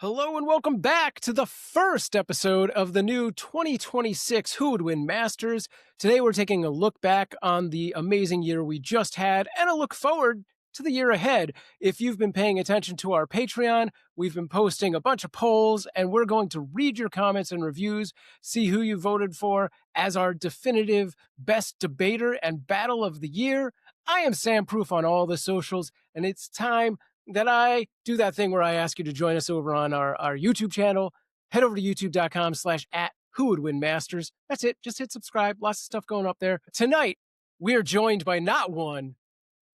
Hello and welcome back to the first episode of the new 2026 Who Would Win Masters. Today we're taking a look back on the amazing year we just had and a look forward to the year ahead. If you've been paying attention to our Patreon, we've been posting a bunch of polls and we're going to read your comments and reviews, see who you voted for as our definitive best debater and battle of the year. I am Sam Proof on all the socials, and it's time that I do that thing where I ask you to join us over on our YouTube channel. Head over to youtube.com/@whowouldwinmasters. That's it. Just hit subscribe. Lots of stuff going up there. Tonight, we are joined by not one,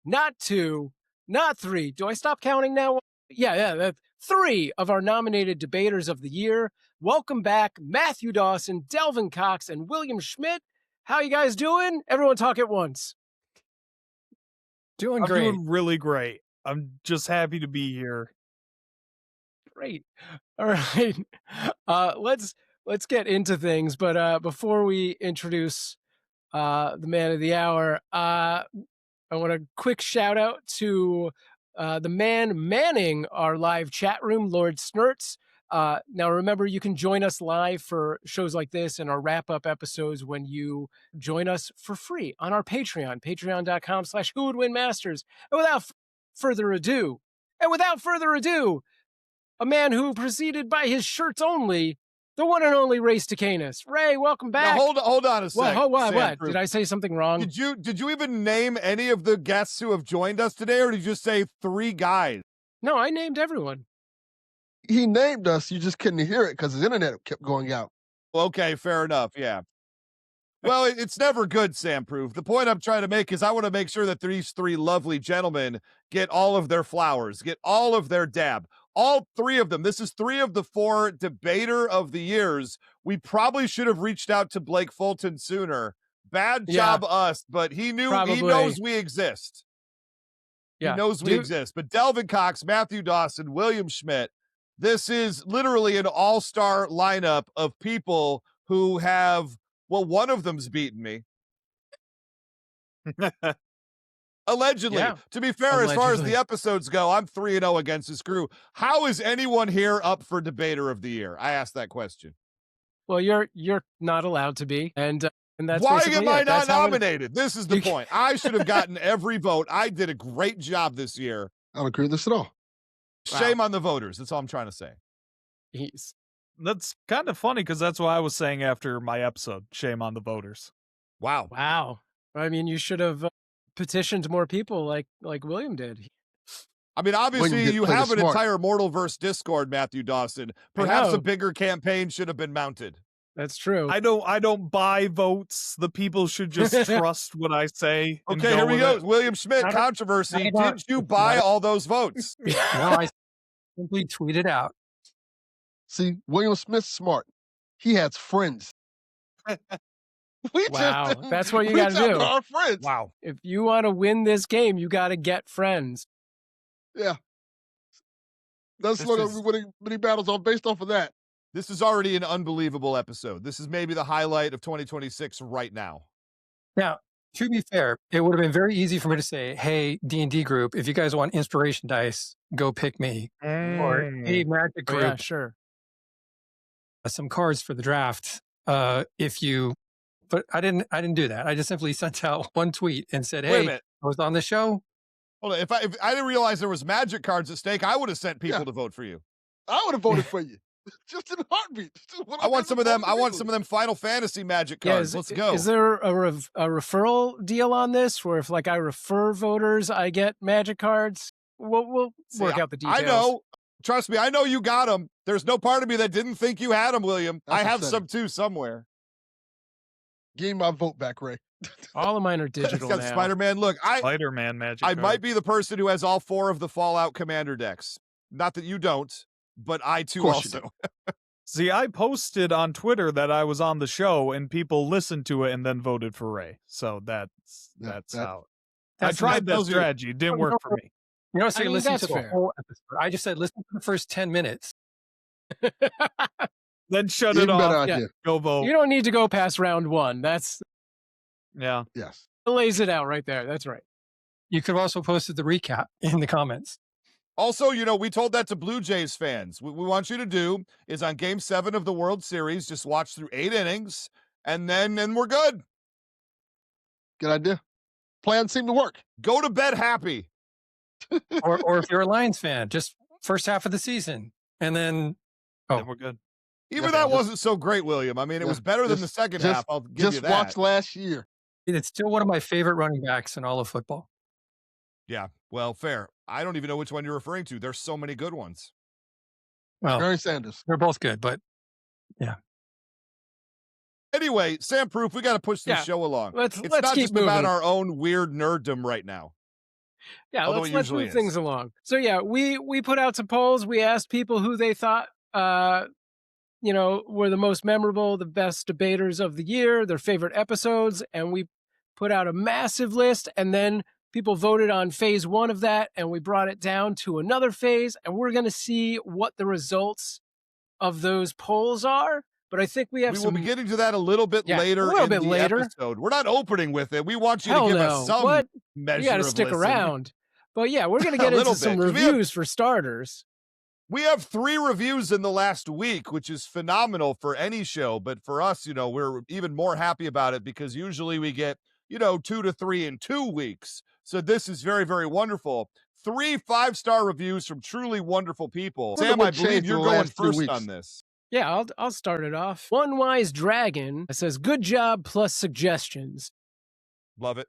not two, not three. Do I stop counting now? Yeah. Three of our nominated debaters of the year. Welcome back, Matthew Dawson, Delvin Cox, and William Schmidt. How you guys doing? Everyone talk at once. I'm great. doing really great. I'm just happy to be here. Great. All right. Let's get into things. But before we introduce the man of the hour, I want a quick shout out to the man manning our live chat room, Lord Snurts. Now, remember, you can join us live for shows like this and our wrap-up episodes when you join us for free on our Patreon, patreon.com/whowouldwinmasters. And without further ado, a man who proceeded by his shirts only, the one and only Ray Stacanus. Ray, welcome back. Now, hold on a second. What? Did I say something wrong? Did you even name any of the guests who have joined us today, or did you just say three guys? No, I named everyone. He named us, you just couldn't hear it because his internet kept going out. Okay, fair enough, yeah. Well, it's never good, Sam Proof. The point I'm trying to make is I want to make sure that these three lovely gentlemen get all of their flowers, get all of their dab. All three of them. This is three of the four debater of the years. We probably should have reached out to Blake Fulton sooner. Bad job us, but he knows we exist. Yeah. He knows we exist. But Delvin Cox, Matthew Dawson, William Schmidt, this is literally an all-star lineup of people who have, well, one of them's beaten me. Allegedly. Yeah. To be fair, as far as the episodes go, I'm 3-0 against this crew. How is anyone here up for debater of the year? I asked that question. Well, you're not allowed to be, and that's why am I it. not nominated? This is the point. I should have gotten every vote. I did a great job this year. I don't agree with this at all. Shame on the voters. That's all I'm trying to say. That's kind of funny because that's what I was saying after my episode. Shame on the voters. Wow. I mean, you should have petitioned more people like William did. I mean, obviously, you have an entire Mortalverse Discord, Matthew Dawson. Perhaps a bigger campaign should have been mounted. That's true. I don't buy votes. The people should just trust what I say. Okay, here we go. William Schmidt, controversy. Did you buy all those votes? No, I simply tweeted out. See, William Smith's smart. He has friends. That's what you got to do. Our friends. Wow. If you want to win this game, you got to get friends. Yeah. That's what many battles are based off of that. This is already an unbelievable episode. This is maybe the highlight of 2026 right now. Now, to be fair, it would have been very easy for me to say, hey, D&D group, if you guys want inspiration dice, go pick me. Or, hey, magic group, Yeah, sure. Some cards for the draft. But I didn't do that. I just simply sent out one tweet and said, hey, I was on the show. Hold on. If I didn't realize there was magic cards at stake, I would have sent people to vote for you. I would have voted for you. Just in a heartbeat. I want some of them. I want some of them Final Fantasy magic cards. Let's go. Is there a referral deal on this where if I refer voters, I get magic cards? We'll work out the details. I know. Trust me. I know you got them. There's no part of me that didn't think you had them, William. I have some too somewhere. Give me my vote back, Ray. All of mine are digital now. Spider-Man. Look, Spider-Man magic I might be the person who has all four of the Fallout Commander decks. Not that you don't, but I too also. See, I posted on Twitter that I was on the show, and people listened to it and then voted for Ray. So that's how. I tried that strategy. It didn't work for me. You know, so you listen to the whole episode. I just said, listen to the first 10 minutes. Then shut it off. Yeah. Go vote. You don't need to go past round one. Yes. It lays it out right there. That's right. You could have also posted the recap in the comments. Also, we told that to Blue Jays fans. What we want you to do is on Game 7 of the World Series, just watch through 8 innings, and then we're good. Good idea. Plan seemed to work. Go to bed happy. or if you're a Lions fan, just first half of the season, and then we're good. Even that wasn't so great, William. I mean, it was better than the second half. I'll give you that. Just watch last year. It's still one of my favorite running backs in all of football. Yeah, well, fair. I don't even know which one you're referring to. There's so many good ones. Well, Barry Sanders. They're both good, but yeah. Anyway, Sam Proof, we got to push this show along. Let's not keep just moving. about our own weird nerddom right now. Yeah, Although let's move things along. So yeah, we put out some polls. We asked people who they thought were the most memorable, the best debaters of the year, their favorite episodes, and we put out a massive list, and then people voted on phase 1 of that, and we brought it down to another phase, and we're going to see what the results of those polls are. But I think we will be getting to that a little bit later in the episode. We're not opening with it. We want you to give us some measure. You got to stick around. But yeah, we're going to get into some reviews for starters. We have 3 reviews in the last week, which is phenomenal for any show. But for us, we're even more happy about it because usually we get, 2 to 3 in 2 weeks. So this is very, very wonderful. 3 5-star reviews from truly wonderful people. Sam, I believe you're going first on this. Yeah, I'll start it off. One Wise Dragon says, good job plus suggestions. Love it.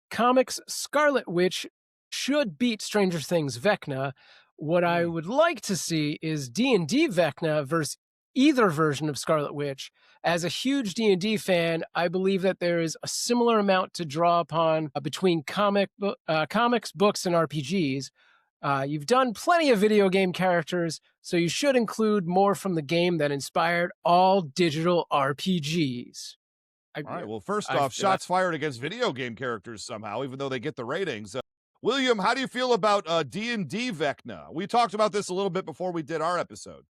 Comics Scarlet Witch should beat Stranger Things Vecna. What I would like to see is D&D Vecna versus either version of Scarlet Witch. As a huge D&D fan, I believe that there is a similar amount to draw upon between comics, books, and RPGs. You've done plenty of video game characters, so you should include more from the game that inspired all digital RPGs. All right, well, first off, shots fired against video game characters somehow, even though they get the ratings. William, how do you feel about D&D Vecna? We talked about this a little bit before we did our episode.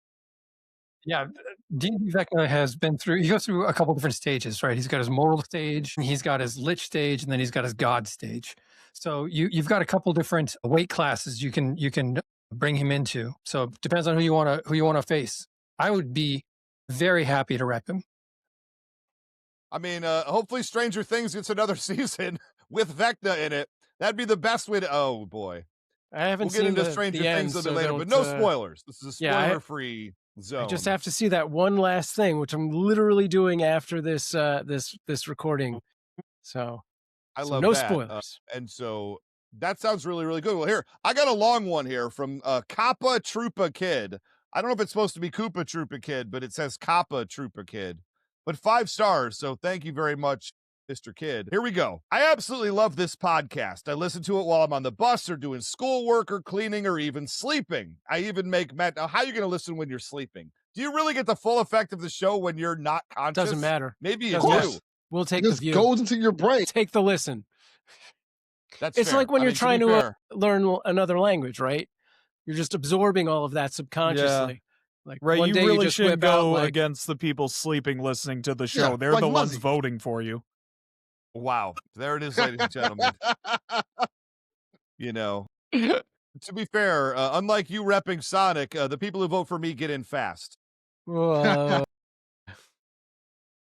Yeah, D&D Vecna he goes through a couple different stages, right? He's got his moral stage, he's got his lich stage, and then he's got his god stage. So you've got a couple different weight classes you can bring him into. So it depends on who you want to face. I would be very happy to rep him. I mean, hopefully Stranger Things gets another season with Vecna in it. That'd be the best way to. Oh boy, I haven't seen into Stranger Things a little bit later, but no spoilers. This is a spoiler-free zone. I just have to see that one last thing, which I'm literally doing after this recording. So I love no that. Spoilers. And so that sounds really, really good. Well, here I got a long one here from Kappa Troopa Kid. I don't know if it's supposed to be Koopa Troopa Kid, but it says Kappa Troopa Kid. But 5 stars. So thank you very much, Mr. Kid. Here we go. I absolutely love this podcast. I listen to it while I'm on the bus or doing schoolwork or cleaning or even sleeping. I even make Matt. Now, how are you going to listen when you're sleeping? Do you really get the full effect of the show when you're not conscious? Doesn't matter. Maybe you do. We'll take the view. It goes into your brain. Take the listen. It's fair. Like when you're trying to learn another language, right? You're just absorbing all of that subconsciously. Yeah. Like right, one you day really just should go out, against the people sleeping listening to the show. Yeah, They're like the ones Muzzy. voting for you. Wow. There it is, ladies and gentlemen. To be fair, unlike you repping Sonic, the people who vote for me get in fast. Whoa.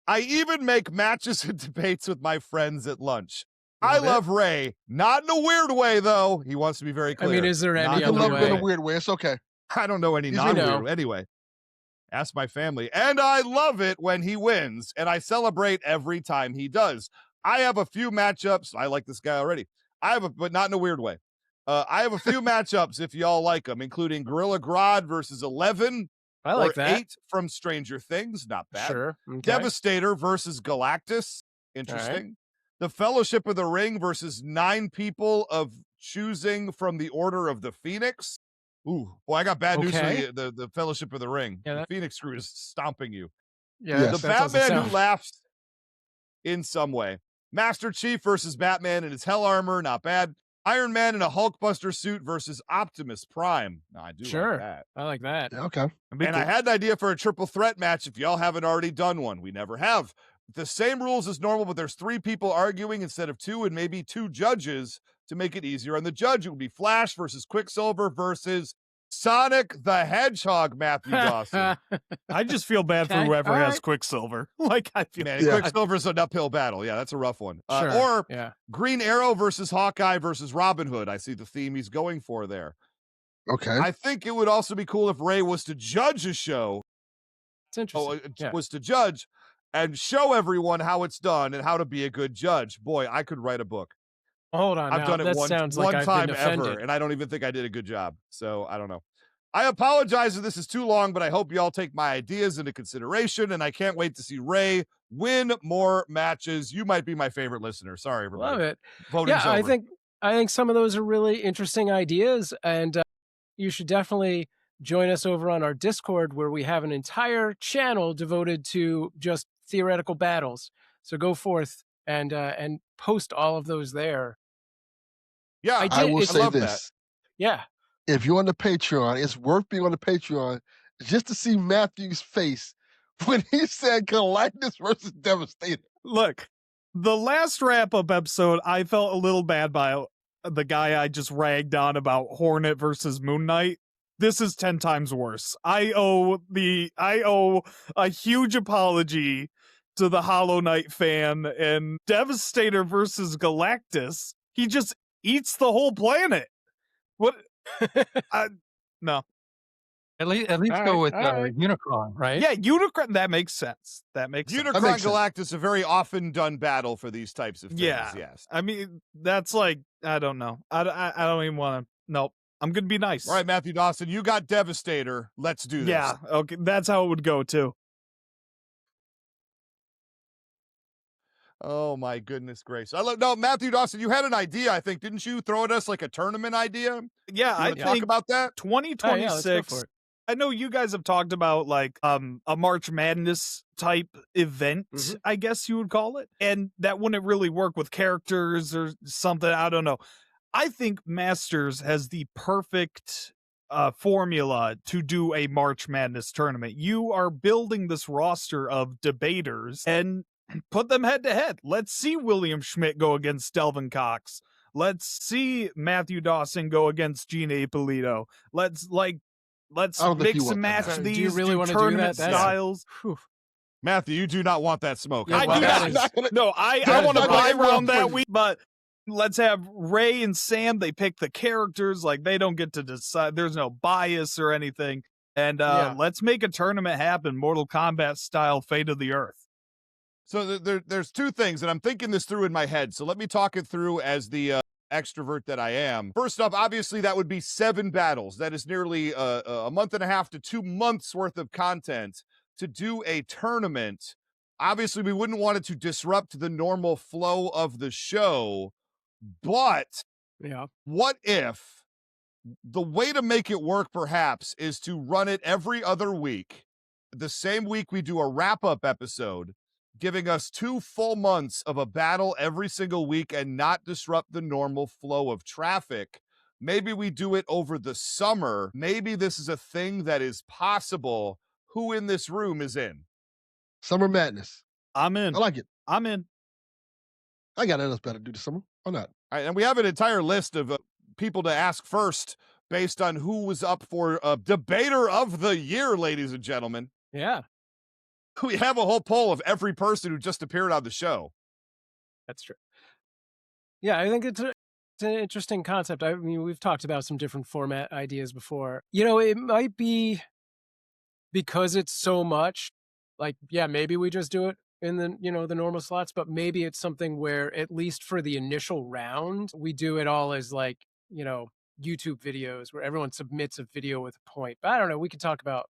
I even make matches and debates with my friends at lunch. I love Ray, not in a weird way, though. He wants to be very clear. I mean, is there any You other love way? it in a weird way. It's okay. I don't know any Because we non-weird. know. Anyway, ask my family. And I love it when he wins, and I celebrate every time he does. I have a few matchups. I like this guy already. But not in a weird way. I have a few matchups if y'all like them, including Gorilla Grodd versus 11. I like or that. 8 from Stranger Things. Not bad. Sure. Okay. Devastator versus Galactus. Interesting. The Fellowship of the Ring versus 9 people of choosing from the Order of the Phoenix. Ooh, boy, I got bad news for you. The Fellowship of the Ring. Yeah, the Phoenix crew is stomping you. Yeah. Yes. The that doesn't Batman sound- who laughs in some way. Master Chief versus Batman in his hell armor. Not bad. Iron Man in a Hulkbuster suit versus Optimus Prime. No, I do Sure. like that. I like that. Yeah, okay. And I had an idea for a triple threat match if y'all haven't already done one. We never have. The same rules as normal, but there's 3 people arguing instead of 2 and maybe 2 judges. to make it easier on the judge. It would be Flash versus Quicksilver versus Sonic the Hedgehog, Matthew Dawson. I just feel bad for whoever has Quicksilver. Like, I feel Quicksilver's an uphill battle. Yeah, that's a rough one. Or Green Arrow versus Hawkeye versus Robin Hood. I see the theme he's going for there. Okay. I think it would also be cool if Ray was to judge a show. It's interesting. Was to judge and show everyone how it's done and how to be a good judge. Boy, I could write a book. Hold on. I've done it one time ever, and I don't even think I did a good job. So I don't know. I apologize if this is too long, but I hope y'all take my ideas into consideration, and I can't wait to see Ray win more matches. You might be my favorite listener. Sorry, everybody. Love it. Voting's over. I think some of those are really interesting ideas, and you should definitely join us over on our Discord, where we have an entire channel devoted to just theoretical battles. So go forth and post all of those there. Yeah, I will say this. That. Yeah. If you're on the Patreon, it's worth being on the Patreon just to see Matthew's face when he said Galactus versus Devastator. Look, the last wrap-up episode, I felt a little bad by the guy I just ragged on about Hornet versus Moon Knight. This is 10 times worse. I owe a huge apology to the Hollow Knight fan, and Devastator versus Galactus. He just eats the whole planet. What? No. At least go with Unicron, right? Yeah, Unicron. That makes sense. Unicron Galactus, a very often done battle for these types of things. Yeah. Yes. I mean, that's like, I don't know. I don't even want to. Nope. I'm gonna be nice. All right, Matthew Dawson, you got Devastator. Let's do this. Yeah. Okay. That's how it would go too. Oh my goodness gracious! Matthew Dawson. You had an idea, I think, didn't you? Throw at us like a tournament idea. Yeah, I talk about that. 2026. I know you guys have talked about like a March Madness type event, I guess you would call it, and that wouldn't really work with characters or something. I don't know. I think Masters has the perfect formula to do a March Madness tournament. You are building this roster of debaters and put them head to head. Let's see William Schmidt go against Delvin Cox. Let's see Matthew Dawson go against Gina Ippolito. Let's mix and match these. Do you really want to tournament do that? styles? Matthew, you do not want that smoke. I do not. No, I want to buy around that week, but let's have Ray and Sam. They pick the characters. Like, they don't get to decide. There's no bias or anything. And let's make a tournament happen. Mortal Kombat style, Fate of the Earth. So there's two things, and I'm thinking this through in my head. So let me talk it through as the extrovert that I am. First off, obviously that would be 7 battles. That is nearly a month and a half to 2 months worth of content to do a tournament. Obviously, we wouldn't want it to disrupt the normal flow of the show, but what if the way to make it work perhaps is to run it every other week, the same week we do a wrap-up episode, giving us 2 full months of a battle every single week and not disrupt the normal flow of traffic. Maybe we do it over the summer. Maybe this is a thing that is possible. Who in this room is in? Summer Madness. I'm in. I like it. I'm in. I got nothing else better to do this summer. Why not? All right, and we have an entire list of people to ask first based on who was up for Debater of the Year, ladies and gentlemen. Yeah. We have a whole poll of every person who just appeared on the show. That's true. Yeah, I think it's an interesting concept. I mean, we've talked about some different format ideas before. You know, it might be because it's so much, like, yeah, maybe we just do it in the, the normal slots, but maybe it's something where, at least for the initial round, we do it all as like, YouTube videos where everyone submits a video with a point. But I don't know, we can talk about,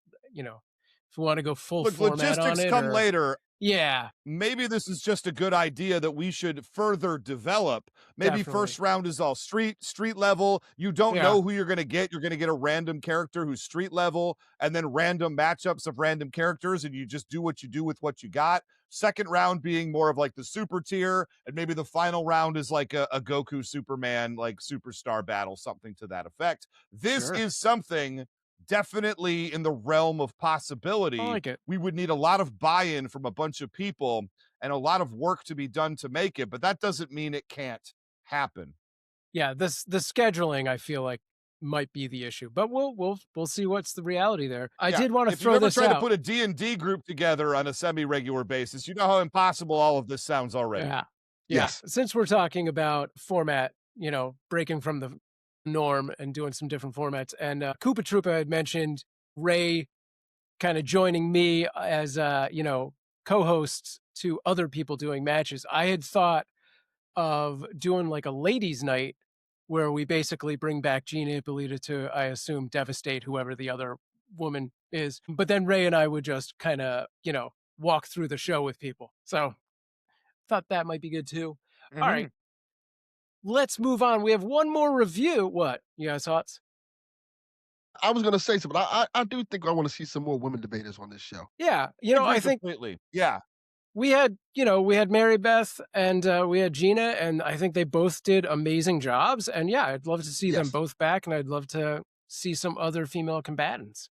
if we want to go full format logistics on it, come later. Yeah. Maybe this is just a good idea that we should further develop. Maybe first round is all street level. You don't know who you're going to get. You're going to get a random character who's street level, and then random matchups of random characters, and you just do what you do with what you got. Second round being more of like the super tier, and maybe the final round is like a Goku Superman, like superstar battle, something to that effect. This is something definitely in the realm of possibility. I like it. We would need a lot of buy-in from a bunch of people and a lot of work to be done to make it, but that doesn't mean it can't happen. yeah, the scheduling I feel like might be the issue, but we'll see what's the reality there. I Yeah, did want to if throw you've ever this tried to out. put a D&D group together on a semi-regular basis, you know how impossible all of this sounds already. Yeah. Yeah. Yes. Since we're talking about format, breaking from the norm and doing some different formats, and Koopa Troopa had mentioned Ray kind of joining me as, co-hosts to other people doing matches. I had thought of doing like a ladies' night where we basically bring back Gina Ippolita to, I assume, devastate whoever the other woman is. But then Ray and I would just kind of, walk through the show with people. So thought that might be good too. All right, let's move on. We have one more review. What? You guys thoughts? I was gonna say something. I do think I want to see some more women debaters on this show. Yeah, Agree I think completely. Yeah. we had, Mary Beth and we had Gina, and I think they both did amazing jobs. And yeah, I'd love to see them Yes. both back, and I'd love to see some other female combatants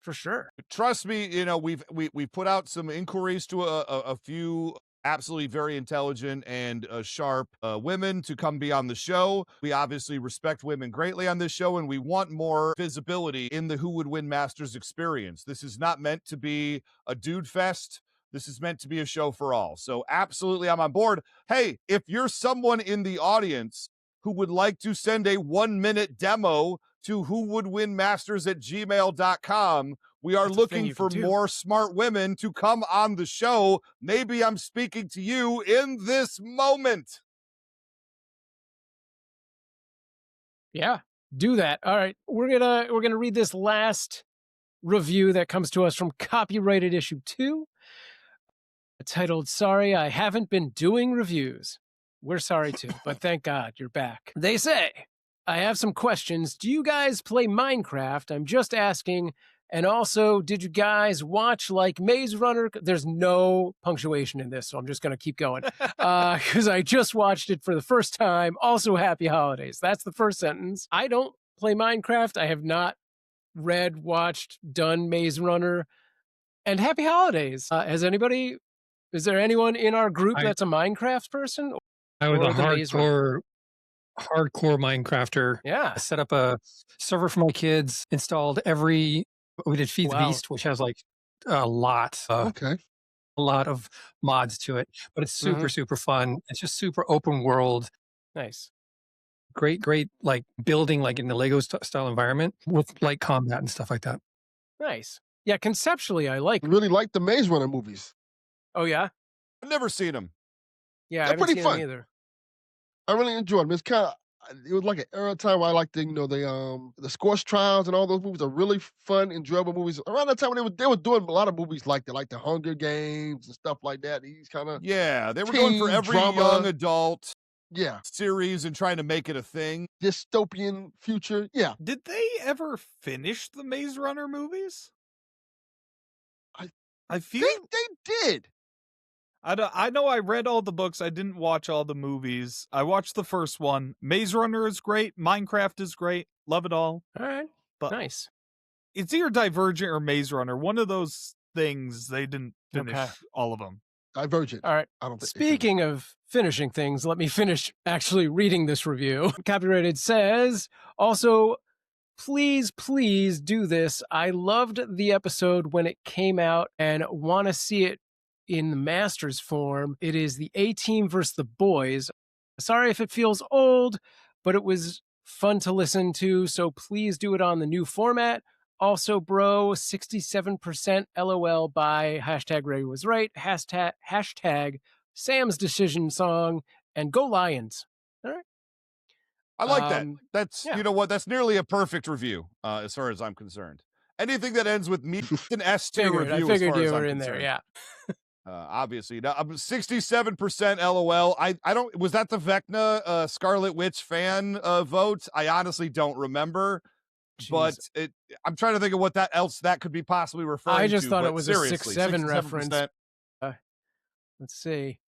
for sure. Trust me, we've put out some inquiries to a few absolutely very intelligent and sharp women to come be on the show. We obviously respect women greatly on this show, and we want more visibility in the Who Would Win Masters experience. This is not meant to be a dude fest. This is meant to be a show for all. So absolutely, I'm on board. Hey, if you're someone in the audience who would like to send a 1-minute demo to whowouldwinmasters@gmail.com, we are That's a thing looking you for can do. more smart women to come on the show. Maybe I'm speaking to you in this moment. Yeah, do that. All right, we're gonna read this last review that comes to us from Copyrighted Issue 2, titled "Sorry, I Haven't Been Doing Reviews." We're sorry too, but thank God you're back. They say, I have some questions. Do you guys play Minecraft? I'm just asking. And also, did you guys watch like Maze Runner? There's no punctuation in this, so I'm just going to keep going. Because I just watched it for the first time. Also, happy holidays. That's the first sentence. I don't play Minecraft. I have not read, watched, done Maze Runner. And happy holidays. Is there anyone in our group that's a Minecraft person? I was Or a the Maze Runner? hardcore Minecrafter. Yeah. I set up a server for my kids, installed we did Feed the Wow. Beast, which has like a lot Okay. of mods to it, but it's super, super fun. It's just super open world. Nice. Great, like building like in the Lego style environment with like combat and stuff like that. Nice. Yeah, conceptually, I like. Really like the Maze Runner movies. Oh, yeah? I've never seen them. Yeah, I They're haven't pretty seen them fun. either. I really enjoyed them. It was like an era time where I liked the Scorch Trials and all those movies are really fun, enjoyable movies. Around that time when they were doing a lot of movies like that, like the Hunger Games and stuff like that. These kind of Yeah, they were going for teen every drama. young adult Yeah, series and trying to make it a thing. dystopian future. Yeah, Did they ever finish the Maze Runner movies? I feel they did. I know I read all the books. I didn't watch all the movies. I watched the first one. Maze Runner is great. Minecraft is great. Love it all. All right. But Nice. it's either Divergent or Maze Runner. One of those things, they didn't finish Okay. all of them. Divergent. All right. I don't think they finished. Speaking of finishing things, let me finish actually reading this review. Copyrighted says, also, please do this. I loved the episode when it came out and want to see it in the Masters form. It is the A-Team versus the boys. Sorry if it feels old, but it was fun to listen to, so please do it on the new format. Also, bro, 67% LOL by hashtag Ray was right, hashtag Sam's decision song, and go Lions. All right. I like that. That's, yeah. you know what? That's nearly a perfect review, as far as I'm concerned. Anything that ends with me, an S tier review. I figured as far you as were I'm in there, concerned. yeah. Obviously, now I'm 67% LOL. I don't. Was that the Vecna Scarlet Witch fan vote? I honestly don't remember. Jeez. But I'm trying to think of what that could be possibly referring to. I just thought but it was a seriously, 6-7 67%. reference. Let's see.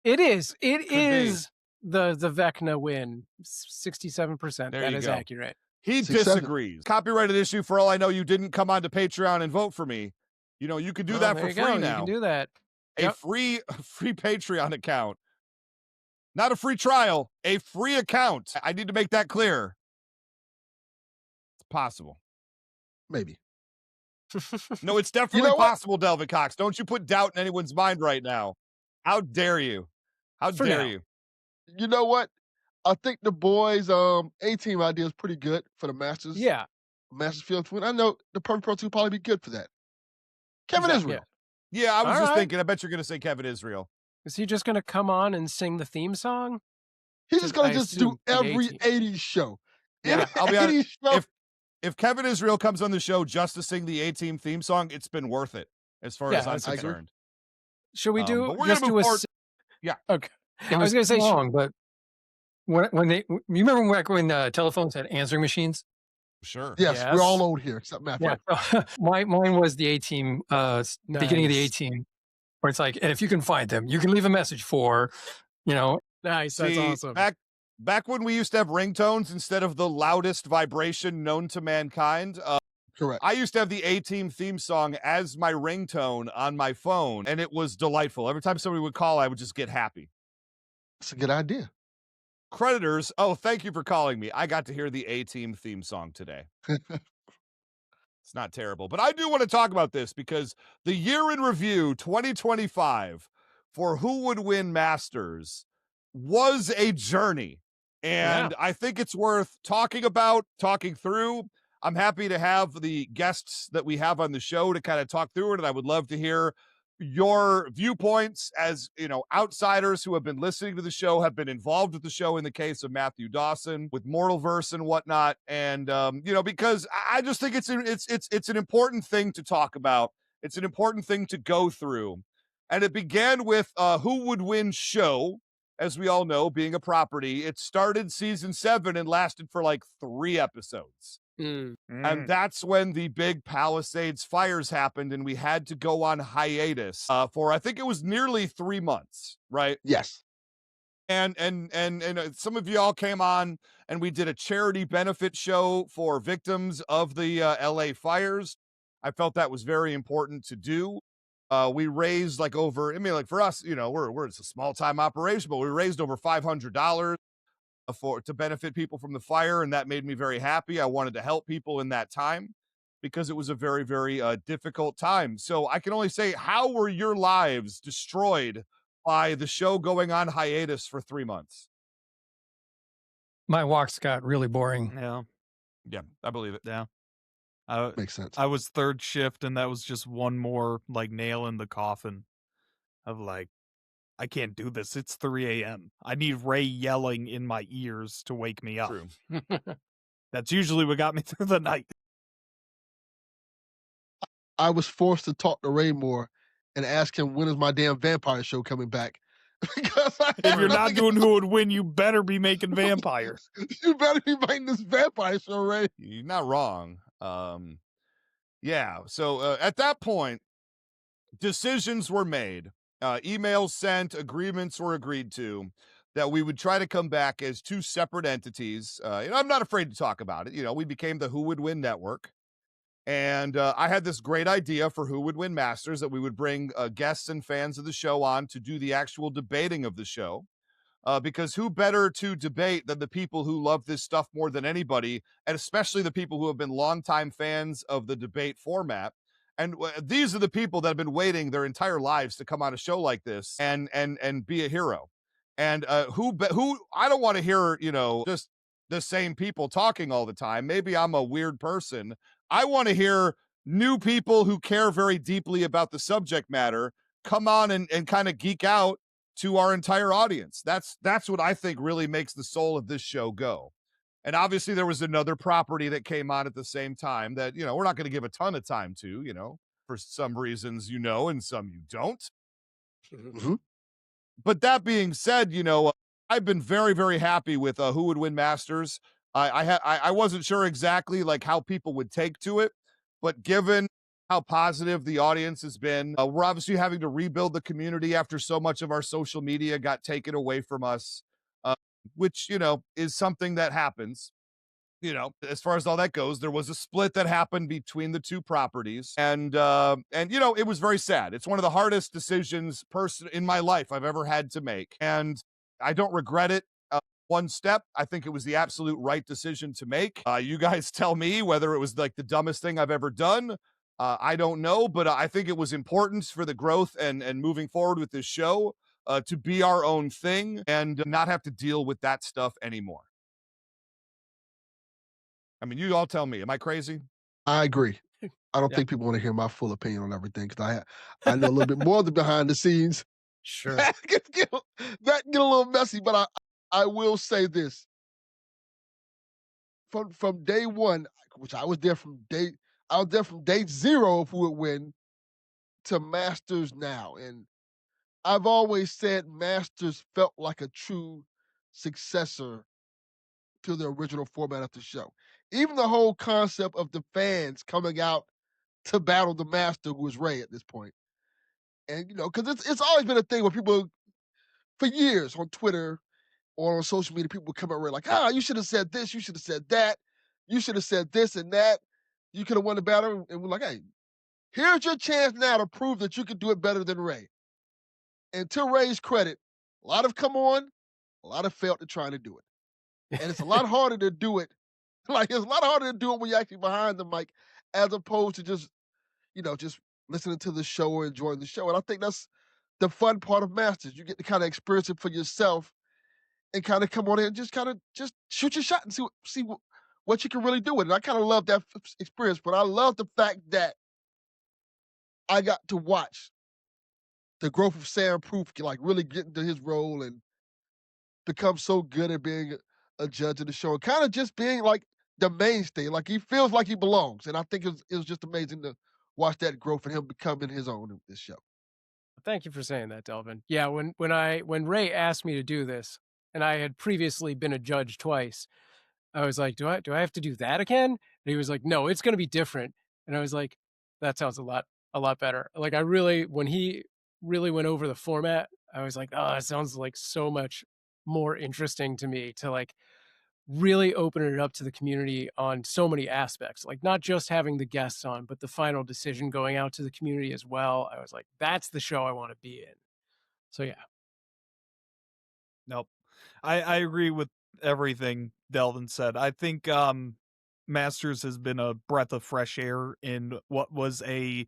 It is. It is the Vecna win. 67%. There That you is go. accurate. He 6-7. disagrees. Copyrighted issue. For all I know, you didn't come onto Patreon and vote for me. You know, you could do that There for you free go. now. You can do that. A free Patreon account. Not a free trial, a free account. I need to make that clear. It's possible. Maybe. No, it's definitely know what? possible, Delvin Cox. Don't you put doubt in anyone's mind right now. How dare you? How For dare now. you? You know what? I think the boys' A-team idea is pretty good for the Masters. Yeah. Masters Field Twin. I know the Perfect Pro 2 would probably be good for that. Kevin Exactly, Israel. Yeah, I was All just right. thinking. I bet you're going to say Kevin Israel. Is he just going to come on and sing the theme song? He's just going I to just do assume the every A-team. 80s show. Yeah, I'll be Any honest. 80s show. If Kevin Israel comes on the show just to sing the A-Team theme song, it's been worth it as far as I'm that's okay. concerned. Should we do but we're just gonna do move a forward. si- Yeah. Okay. It I was was going to say long, but when they, you remember back when telephones had answering machines? Sure. Yes, Yes. we're all old here except Matt. Yeah. Right. Mine was the A-team, beginning of the Nice. A-team, where it's like, and if you can find them, you can leave a message for, Nice. See, That's awesome. back when we used to have ringtones instead of the loudest vibration known to mankind, Correct. I used to have the A-Team theme song as my ringtone on my phone, and it was delightful. Every time somebody would call, I would just get happy. That's a good idea. Creditors, oh, thank you for calling me. I got to hear the A-Team theme song today. It's not terrible, but I do want to talk about this because the year in review 2025 for Who Would Win Masters was a journey. And I think it's worth talking about, talking through. I'm happy to have the guests that we have on the show to kind of talk through it. And I would love to hear your viewpoints as, outsiders who have been listening to the show, have been involved with the show in the case of Matthew Dawson with Mortalverse and whatnot. And, because I just think it's an important thing to talk about. It's an important thing to go through. And it began with Who Would Win show. As we all know, being a property, it started season 7 and lasted for like 3 episodes. And that's when the big Palisades fires happened and we had to go on hiatus for, I think it was nearly 3 months, right? Yes. And some of y'all came on and we did a charity benefit show for victims of the LA fires. I felt that was very important to do. We raised for us, it's a small time operation, but we raised over $500 to benefit people from the fire. And that made me very happy. I wanted to help people in that time because it was a very, very difficult time. So I can only say, how were your lives destroyed by the show going on hiatus for 3 months? my walks got really boring. Yeah, I believe it. yeah. Makes sense. I was third shift, and that was just one more nail in the coffin of I can't do this. It's 3 a.m. I need Ray yelling in my ears to wake me up. True. That's usually what got me through the night. I was forced to talk to Ray more and ask him when is my damn vampire show coming back. Because If you're not doing Who Would Win, you better be making vampires. You better be making this vampire show, Ray. You're not wrong. So at that point, decisions were made, emails sent, agreements were agreed to that we would try to come back as 2 separate entities. I'm not afraid to talk about it. We became the Who Would Win Network. And I had this great idea for Who Would Win Masters that we would bring guests and fans of the show on to do the actual debating of the show. Because who better to debate than the people who love this stuff more than anybody, and especially the people who have been longtime fans of the debate format. And these are the people that have been waiting their entire lives to come on a show like this and be a hero. And who I don't want to hear, just the same people talking all the time. Maybe I'm a weird person. I want to hear new people who care very deeply about the subject matter come on and kind of geek out to our entire audience. That's what I think really makes the soul of this show go. And obviously there was another property that came on at the same time that, we're not going to give a ton of time to, for some reasons, and some you don't. Mhm. But that being said, I've been very, very happy with Who Would Win Masters. I wasn't sure exactly how people would take to it, but given how positive the audience has been, we're obviously having to rebuild the community after so much of our social media got taken away from us, which, is something that happens. As far as all that goes, there was a split that happened between the 2 properties. And it was very sad. It's one of the hardest decisions in my life I've ever had to make. And I don't regret it one step. I think it was the absolute right decision to make. You guys tell me whether it was like the dumbest thing I've ever done. I don't know, but I think it was important for the growth and moving forward with this show to be our own thing and not have to deal with that stuff anymore. I mean, you all tell me, am I crazy? I agree. I don't think people want to hear my full opinion on everything because I know a little bit more of the behind the scenes. Sure. That can get a little messy, but I will say this. From day one, which I was there from day zero of who would win to Masters now. And I've always said Masters felt like a true successor to the original format of the show. Even the whole concept of the fans coming out to battle the master, who is Ray at this point. And, because it's always been a thing where people, for years on Twitter or on social media, people would come out Ray like, you should have said this, you should have said that, you should have said this and that, you could have won the battle. And we're like, hey, here's your chance now to prove that you could do it better than Ray. And to Ray's credit, a lot have come on, a lot have failed to try to do it. And it's a lot harder to do it. Like, it's a lot harder to do it when you're actually behind the mic as opposed to just listening to the show or enjoying the show. And I think that's the fun part of Masters. You get to kind of experience it for yourself and kind of come on in and just shoot your shot and see what you can really do with it. I kind of love that experience, but I love the fact that I got to watch the growth of Sam Proof, like really get into his role and become so good at being a judge of the show and kind of just being like the mainstay. Like he feels like he belongs. And I think it was just amazing to watch that growth and him becoming his own in this show. Thank you for saying that, Delvin. Yeah, when Ray asked me to do this, and I had previously been a judge twice, I was like, do I have to do that again? And he was like, no, it's going to be different. And I was like, that sounds a lot better. Like when he really went over the format, I was like, oh, it sounds like so much more interesting to me to like really open it up to the community on so many aspects, like not just having the guests on, but the final decision going out to the community as well. I was like, that's the show I want to be in. So yeah. Nope. I agree with everything Delvin said. I think Masters has been a breath of fresh air in what was a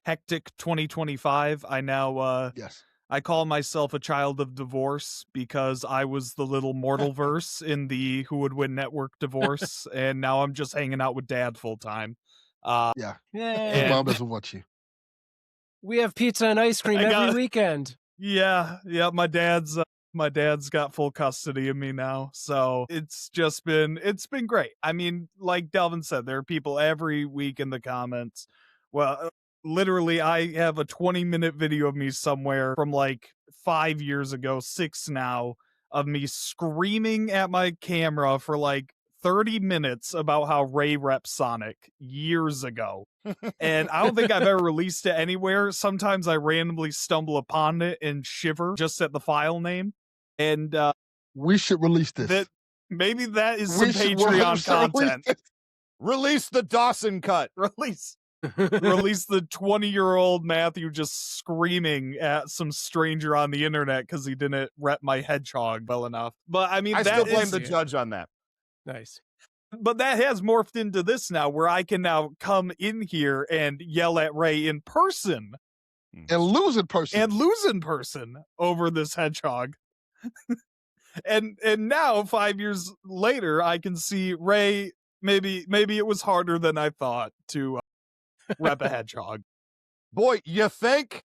hectic 2025. I now Yes. I call myself a child of divorce because I was the little mortal verse in the Who Would Win Network divorce, and now I'm just hanging out with Dad full time. Yeah. Yeah. His mom doesn't want you. We have pizza and ice cream every weekend. Yeah. My dad's got full custody of me now, so it's been great. I mean, like Delvin said, there are people every week in the comments. Well, literally, I have a 20-minute video of me somewhere from like 5 years ago, 6 now, of me screaming at my camera for like 30 minutes about how Ray reps Sonic years ago. And I don't think I've ever released it anywhere. Sometimes I randomly stumble upon it and shiver just at the file name. And we should release this. Maybe that is some Patreon content. Release the Dawson cut. Release the 20-year-old Matthew just screaming at some stranger on the internet because he didn't rep my hedgehog well enough. But I mean, I still blame the judge on that. Nice. But that has morphed into this now, where I can now come in here and yell at Ray in person. And lose in person. Over this hedgehog. and now, 5 years later, I can see Ray, maybe it was harder than I thought to rep a hedgehog. Boy, you think?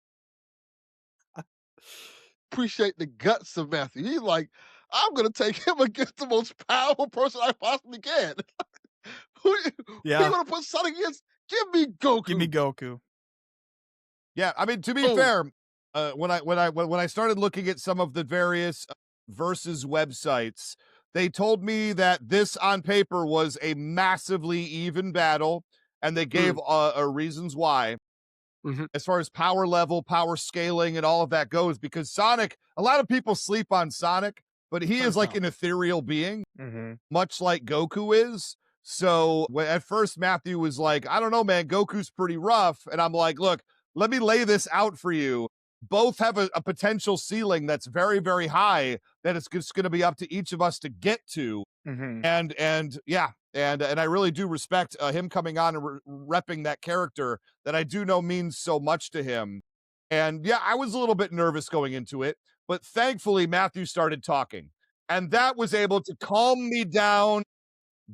Appreciate the guts of Matthew. He's like, I'm going to take him against the most powerful person I possibly can. Who you going to put Sonic against? Give me Goku. Yeah, I mean, to be fair, when I started looking at some of the various versus websites, they told me that this on paper was a massively even battle, and they gave reasons why. Mm-hmm. As far as power level, power scaling, and all of that goes, because Sonic, a lot of people sleep on Sonic, but he is like an ethereal being, much like Goku is. So at first Matthew was like, I don't know, man, Goku's pretty rough. And I'm like, look, let me lay this out for you. both have a potential ceiling that's very, very high that it's just going to be up to each of us to get to. And yeah, and I really do respect him coming on and repping that character that I do know means so much to him. And yeah, I was a little bit nervous going into it, but thankfully Matthew started talking, and that was able to calm me down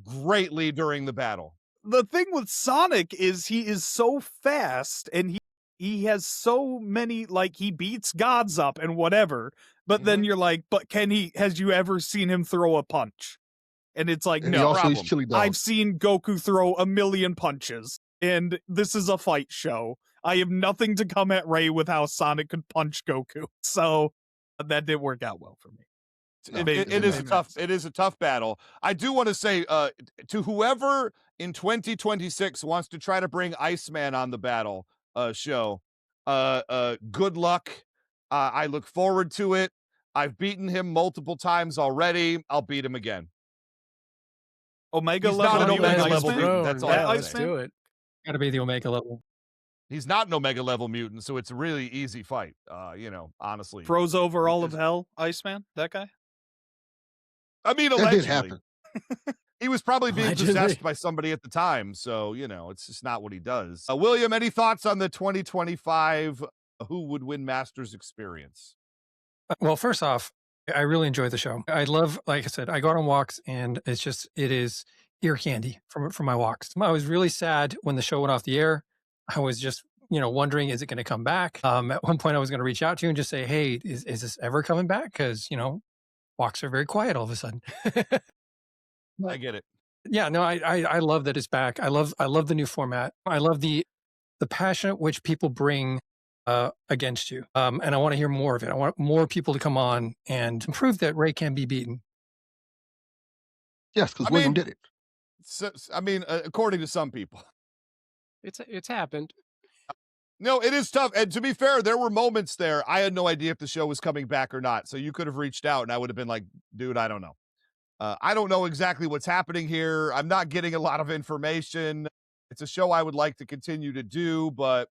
greatly during the battle. The thing with Sonic is he is so fast, and he has so many, like, he beats gods up and whatever, but then you're like, but has you ever seen him throw a punch? And it's like, And no he also problem. eats chili dogs. I've seen Goku throw a million punches, and this is a fight show. I have nothing to come at Ray with how Sonic could punch Goku. So that didn't work out well for me. It is a tough battle. I do want to say to whoever in 2026 wants to try to bring Iceman on the battle show, good luck. I look forward to it. I've beaten him multiple times already. I'll beat him again. Omega He's level. not an Omega Iceman? level mutant. That's all yeah, I'm let's saying. do it. Got to be the Omega level. He's not an Omega level mutant, so it's a really easy fight. Honestly. Froze over all of hell, Iceman? That guy? I mean, That did allegedly. happen. He was probably being Allegedly. possessed by somebody at the time, so, it's just not what he does. William, any thoughts on the 2025 Who Would Win Masters experience? Well, first off, I really enjoy the show. I love, like I said, I go out on walks, and it is ear candy from my walks. I was really sad when the show went off the air. I was just, wondering, is it going to come back? At one point I was going to reach out to you and just say, hey, is this ever coming back? Because, walks are very quiet all of a sudden. I get it. Yeah, no, I love that it's back. I love the new format. I love the passion at which people bring against you. And I want to hear more of it. I want more people to come on and prove that Ray can be beaten. Yes, because William did it. So, according to some people. It's happened. No, it is tough. And to be fair, there were moments there. I had no idea if the show was coming back or not. So you could have reached out and I would have been like, dude, I don't know. I don't know exactly what's happening here. I'm not getting a lot of information. It's a show I would like to continue to do, but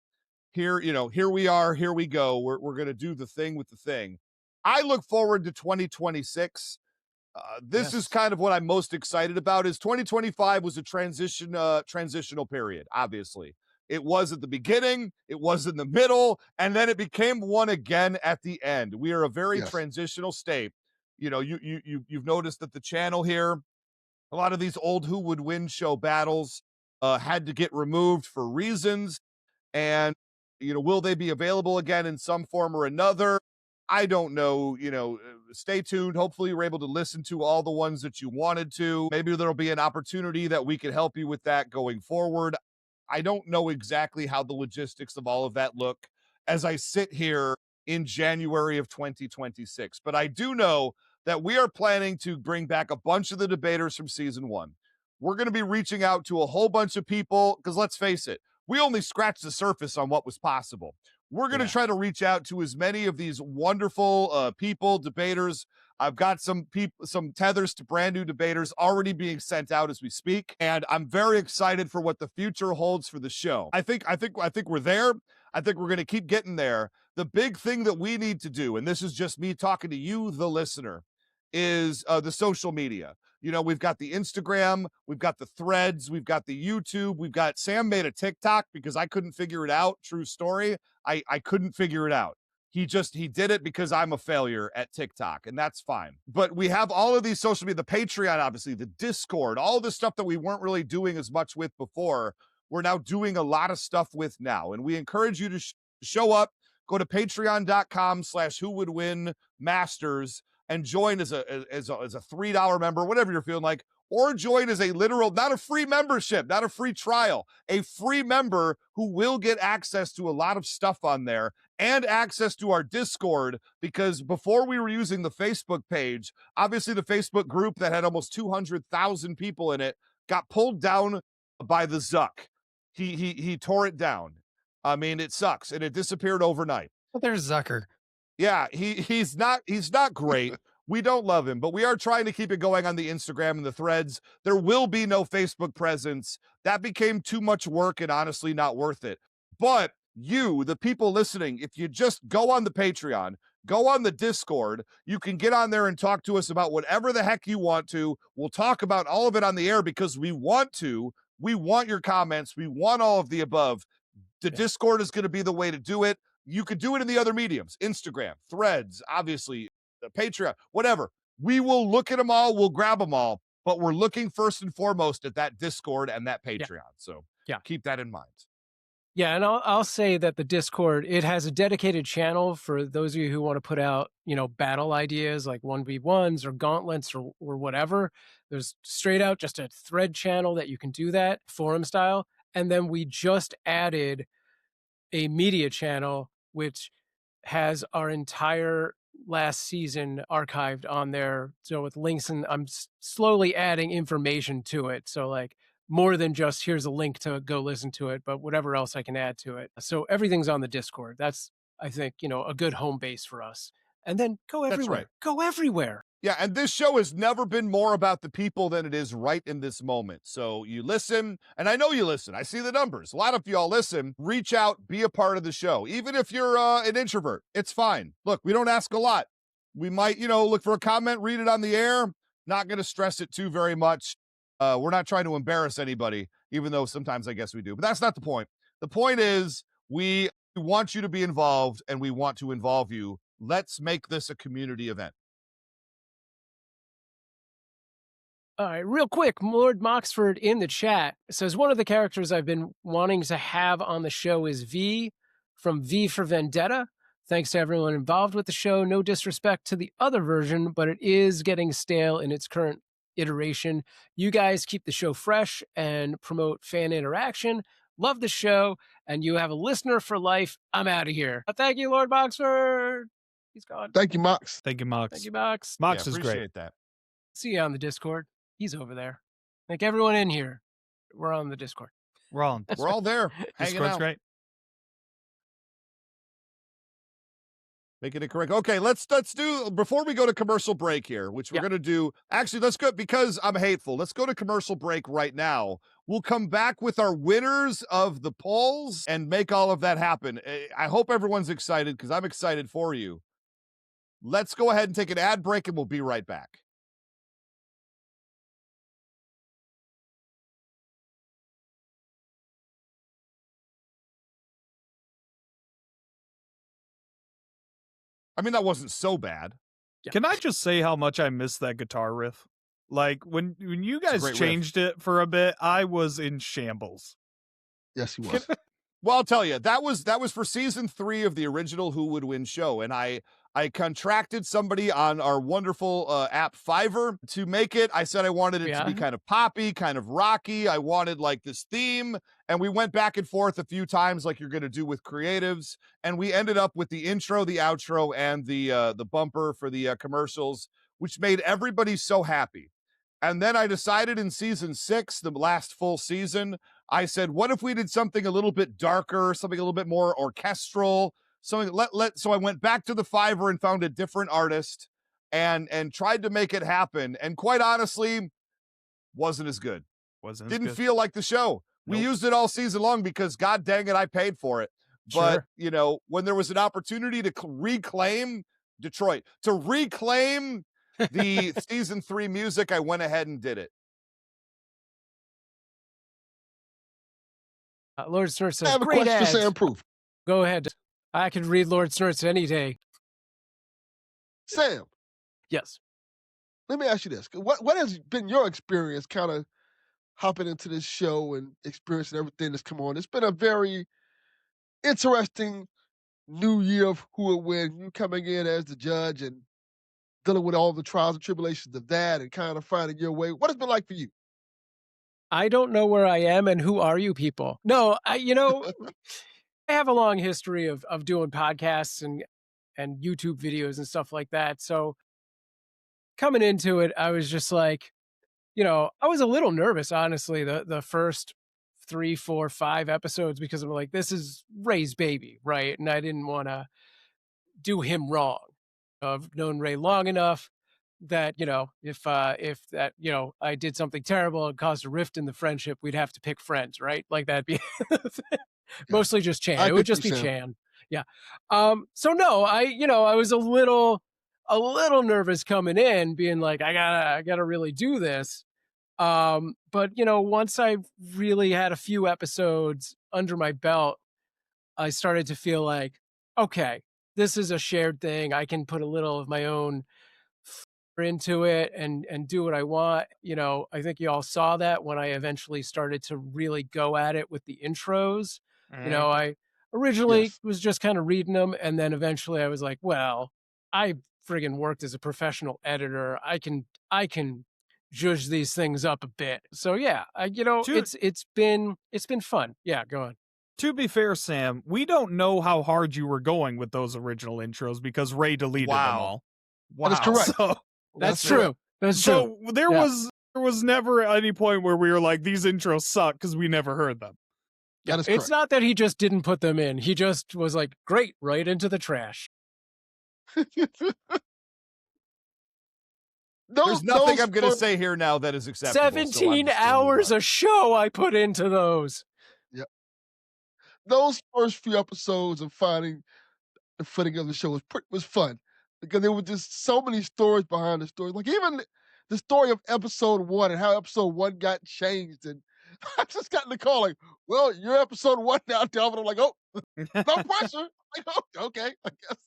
here we are, here we go. We're going to do the thing with the thing. I look forward to 2026. This is kind of what I'm most excited about. Is 2025 was a transitional period, obviously. It was at the beginning, it was in the middle, and then it became one again at the end. We are a very transitional state. You've noticed that the channel here, a lot of these old Who Would Win show battles had to get removed for reasons. And, will they be available again in some form or another? I don't know. Stay tuned. Hopefully you're able to listen to all the ones that you wanted to. Maybe there'll be an opportunity that we can help you with that going forward. I don't know exactly how the logistics of all of that look as I sit here in January of 2026. But I do know that we are planning to bring back a bunch of the debaters from season 1. We're going to be reaching out to a whole bunch of people because let's face it, we only scratched the surface on what was possible. We're going to try to reach out to as many of these wonderful people, debaters. I've got some tethers to brand new debaters already being sent out as we speak, and I'm very excited for what the future holds for the show. I think we're there. I think we're going to keep getting there. The big thing that we need to do, and this is just me talking to you, the listener, is the social media. We've got the Instagram, we've got the threads, we've got the YouTube, we've got Sam made a TikTok because I couldn't figure it out. True story. I couldn't figure it out. He did it because I'm a failure at TikTok, and that's fine. But we have all of these social media, the Patreon, obviously, the Discord, all the stuff that we weren't really doing as much with before. We're now doing a lot of stuff with now, and we encourage you to show up. Go to patreon.com/whowouldwinmasters and join as a $3 member, whatever you're feeling like, or join as a literal, not a free membership, not a free trial, a free member who will get access to a lot of stuff on there and access to our Discord, because before we were using the Facebook page, obviously the Facebook group that had almost 200,000 people in it got pulled down by the Zuck. He tore it down. I mean, it sucks, and it disappeared overnight. Well, there's Zucker. Yeah, he's not great. We don't love him, but we are trying to keep it going on the Instagram and the threads. There will be no Facebook presence. That became too much work and honestly not worth it. But you, the people listening, if you just go on the Patreon, go on the Discord, you can get on there and talk to us about whatever the heck you want to. We'll talk about all of it on the air because we want to. We want your comments. We want all of the above. The Discord is going to be the way to do it. You could do it in the other mediums, Instagram, Threads, obviously, the Patreon, whatever. We will look at them all. We'll grab them all. But we're looking first and foremost at that Discord and that Patreon. So keep that in mind. Yeah, and I'll say that the Discord, it has a dedicated channel for those of you who want to put out, battle ideas like 1v1s or gauntlets or whatever. There's straight out just a thread channel that you can do that, forum style. And then we just added a media channel, which has our entire last season archived on there. So with links, and I'm slowly adding information to it. So like more than just here's a link to go listen to it, but whatever else I can add to it. So everything's on the Discord. That's, I think, a good home base for us. And then go everywhere. That's right. Go everywhere. Yeah, and this show has never been more about the people than it is right in this moment. So you listen, and I know you listen. I see the numbers. A lot of y'all listen. Reach out, be a part of the show. Even if you're an introvert, it's fine. Look, we don't ask a lot. We might, look for a comment, read it on the air. Not going to stress it too very much. We're not trying to embarrass anybody, even though sometimes I guess we do. But that's not the point. The point is we want you to be involved, and we want to involve you. Let's make this a community event. All right, real quick, Lord Moxford in the chat says one of the characters I've been wanting to have on the show is V from V for Vendetta. Thanks to everyone involved with the show. No disrespect to the other version, but it is getting stale in its current iteration. You guys keep the show fresh and promote fan interaction. Love the show, and you have a listener for life. I'm out of here. Thank you, Lord Moxford. He's gone. Thank you, Mox. Thank you, Mox. Thank you, Mox. Mox is appreciate great. That. See you on the Discord. He's over there. Like everyone in here, we're on the Discord. We're all there. Hanging Discord's out. great. Making it correct. Okay, let's do, before we go to commercial break here, which we're going to do, actually, let's go, because I'm hateful, let's go to commercial break right now. We'll come back with our winners of the polls and make all of that happen. I hope everyone's excited, because I'm excited for you. Let's go ahead and take an ad break, and we'll be right back. I mean, that wasn't so bad. Yeah. Can I just say how much I miss that guitar riff? Like when you guys changed it for a bit, I was in shambles. Yes, he was. Well, I'll tell you, that was for season 3 of the original Who Would Win show, and I contracted somebody on our wonderful app Fiverr to make it. I said I wanted it to be kind of poppy, kind of rocky. I wanted like this theme, and we went back and forth a few times like you're going to do with creatives, and we ended up with the intro, the outro, and the bumper for the commercials, which made everybody so happy. And then I decided in season 6, the last full season, I said, what if we did something a little bit darker, something a little bit more orchestral, something so I went back to the Fiverr and found a different artist and tried to make it happen. And quite honestly, wasn't as good. Didn't feel like the show. We used it all season long because God dang it, I paid for it. But, when there was an opportunity to reclaim Detroit, to reclaim the season 3 music, I went ahead and did it. Lord Snort says, I have a great question ads. to Sam Proof. Go ahead. I could read Lord Snorts any day. Sam. Yes. Let me ask you this. What has been your experience kind of hopping into this show and experiencing everything that's come on? It's been a very interesting new year of Who Would Win. You coming in as the judge and dealing with all the trials and tribulations of that and kind of finding your way. What has it been like for you? I don't know where I am, and who are you people? No, I have a long history of doing podcasts and YouTube videos and stuff like that. So coming into it, I was just like, I was a little nervous, honestly, the first 3, 4, 5 episodes, because I'm like, this is Ray's baby, right? And I didn't want to do him wrong. I've known Ray long enough that, if that, I did something terrible and caused a rift in the friendship, we'd have to pick friends, right? Like that'd be Mostly just Chan. I It agree would with just you, be Sam. Chan. Yeah. So no, I was a little nervous coming in, being like, I gotta really do this. But once I really had a few episodes under my belt, I started to feel like, okay, this is a shared thing. I can put a little of my own into it and do what I want. I think you all saw that when I eventually started to really go at it with the intros. I originally Yes. was just kind of reading them, and then eventually I was like, well, I friggin' worked as a professional editor. I can judge these things up a bit. So yeah, To it's been fun. Yeah, go on. to be fair, Sam, we don't know how hard you were going with those original intros because Ray deleted them Wow. all. That is Wow. correct. So That's That's true. That's true. so there Yeah. was never any point where we were like, these intros suck because we never heard them. Yeah, That is it's correct. not that he just didn't put them in. He just was like, great, right into the trash. There's nothing I'm going to first- say here now that is acceptable. so I'm 17 just gonna move hours on. a show I put into those. Those first few episodes of finding the footing of the show was fun because there were just so many stories behind the story. Like even the story of episode 1 and how episode 1 got changed. And I just got in the call like, well, you're episode 1 now, Delvin. I'm like, oh, no pressure. Like, oh, okay, I guess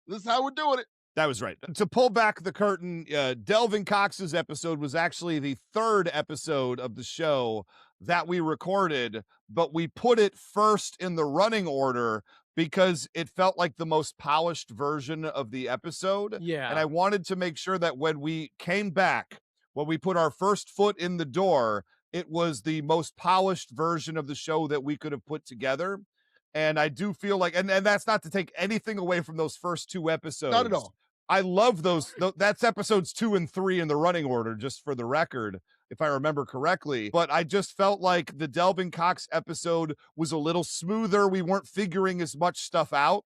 this is how we're doing it. That was right. To pull back the curtain, Delvin Cox's episode was actually the third episode of the show that we recorded, but we put it first in the running order because it felt like the most polished version of the episode. Yeah. And I wanted to make sure that when we came back, when we put our first foot in the door, it was the most polished version of the show that we could have put together. And I do feel like, and that's not to take anything away from those first two episodes. Not at all. I love those. That's episodes 2 and 3 in the running order, just for the record, if I remember correctly. But I just felt like the Delvin Cox episode was a little smoother. We weren't figuring as much stuff out.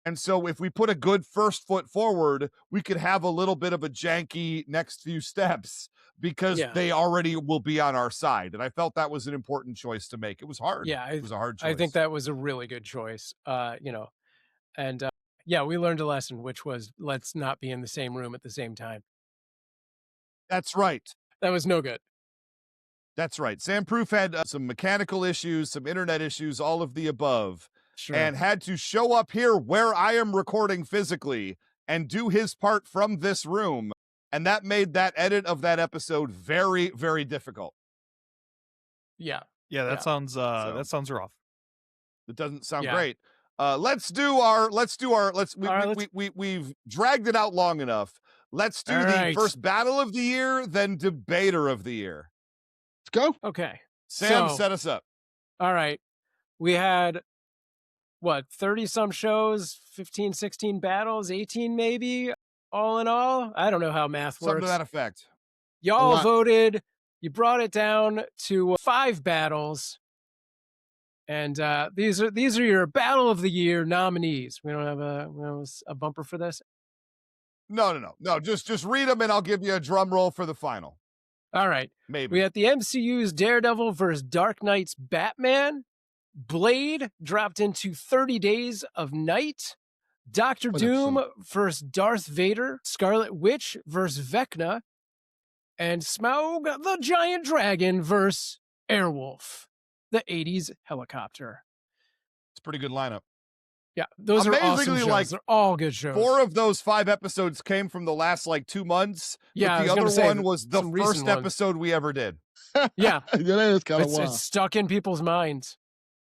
And so if we put a good first foot forward, we could have a little bit of a janky next few steps because Yeah. they already will be on our side. And I felt that was an important choice to make. It was hard. Yeah, It was a hard choice. I think that was a really good choice. And yeah, we learned a lesson, which was let's not be in the same room at the same time. That's right. That was no good. That's right. Sam Proof had some mechanical issues, some internet issues, all of the above, Sure. and had to show up here where I am recording physically and do his part from this room. And that made that edit of that episode very, very difficult. Yeah. Yeah, that Yeah. sounds rough. It doesn't sound Yeah. great. We've dragged it out long enough. Let's do All the right. first battle of the year, then debater of the year. Let's go. Okay. Sam, So- set us up. All right. We had what, 30 some shows, 15, 16 battles, 18 maybe, all in all. I don't know how math Something works. to that effect. Y'all lot. voted. You brought it down to 5 battles. And these are your battle of the year nominees. We don't have a bumper for this. No. Just read them and I'll give you a drum roll for the final. All right. Maybe. We had the MCU's Daredevil versus Dark Knight's Batman. Blade dropped into 30 Days of Night. Doctor Fun Doom episode. versus Darth Vader. Scarlet Witch versus Vecna. And Smaug the Giant Dragon versus Airwolf, the 80s helicopter. It's a pretty good lineup. Yeah, those are awesome Amazingly, shows. like, They're all good shows. 4 of those 5 episodes came from the last 2 months. Yeah, I but was the gonna other say one was the some recent first ones. episode we ever did. Yeah, Yeah, that is kind of wild. it's stuck in people's minds,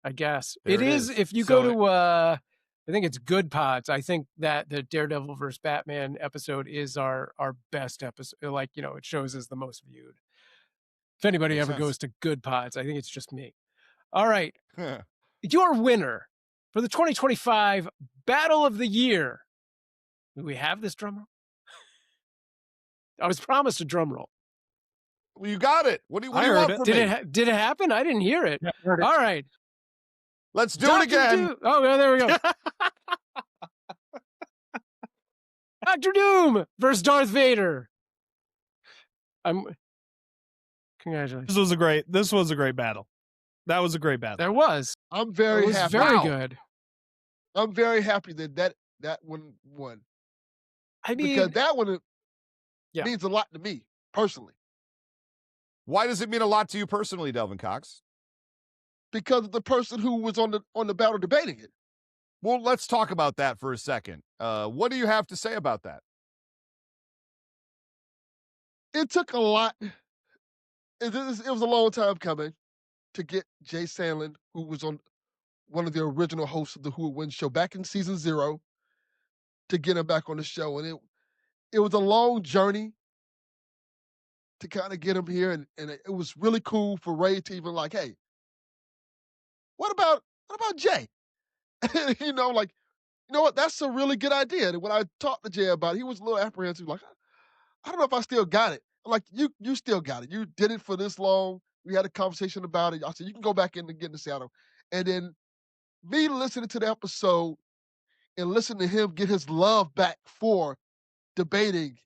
I guess. There It it is. is. If you So go to, I think it's Good Pods. I think that the Daredevil versus Batman episode is our best episode. Like, it shows as the most viewed. If anybody Makes ever sense. goes to Good Pods, I think it's just me. All right. Your winner for the 2025 Battle of the Year. Do we have this drum roll? I was promised a drum roll. Well, you got it. What do you I want heard it. from Did me? did it happen? I didn't hear it. Yeah, heard it. All right. Let's do Dr. it again. Doom. Oh, well, there we go. Dr. Doom versus Darth Vader. Congratulations. This was a great battle. That was a great battle. There was. I'm It very was happy. very Wow. good. I'm very happy that one won I because mean, that one Yeah. means a lot to me personally Why does it mean a lot to you personally, Delvin Cox? because of the person who was on the battle debating it. Well, let's talk about that for a second. What do you have to say about that? It took a lot. It was a long time coming to get Jay Sandlin, who was on one of the original hosts of the Who Would Win show back in season 0, to get him back on the show, and it was a long journey to kind of get him here, and it was really cool for Ray to even like, hey, what about Jay? Like, you know what? That's a really good idea. And when I talked to Jay about it, he was a little apprehensive, like, I don't know if I still got it. I'm like, you still got it. You did it for this long. We had a conversation about it. I said, you can go back in and get in the saddle. And then me listening to the episode and listening to him get his love back for debating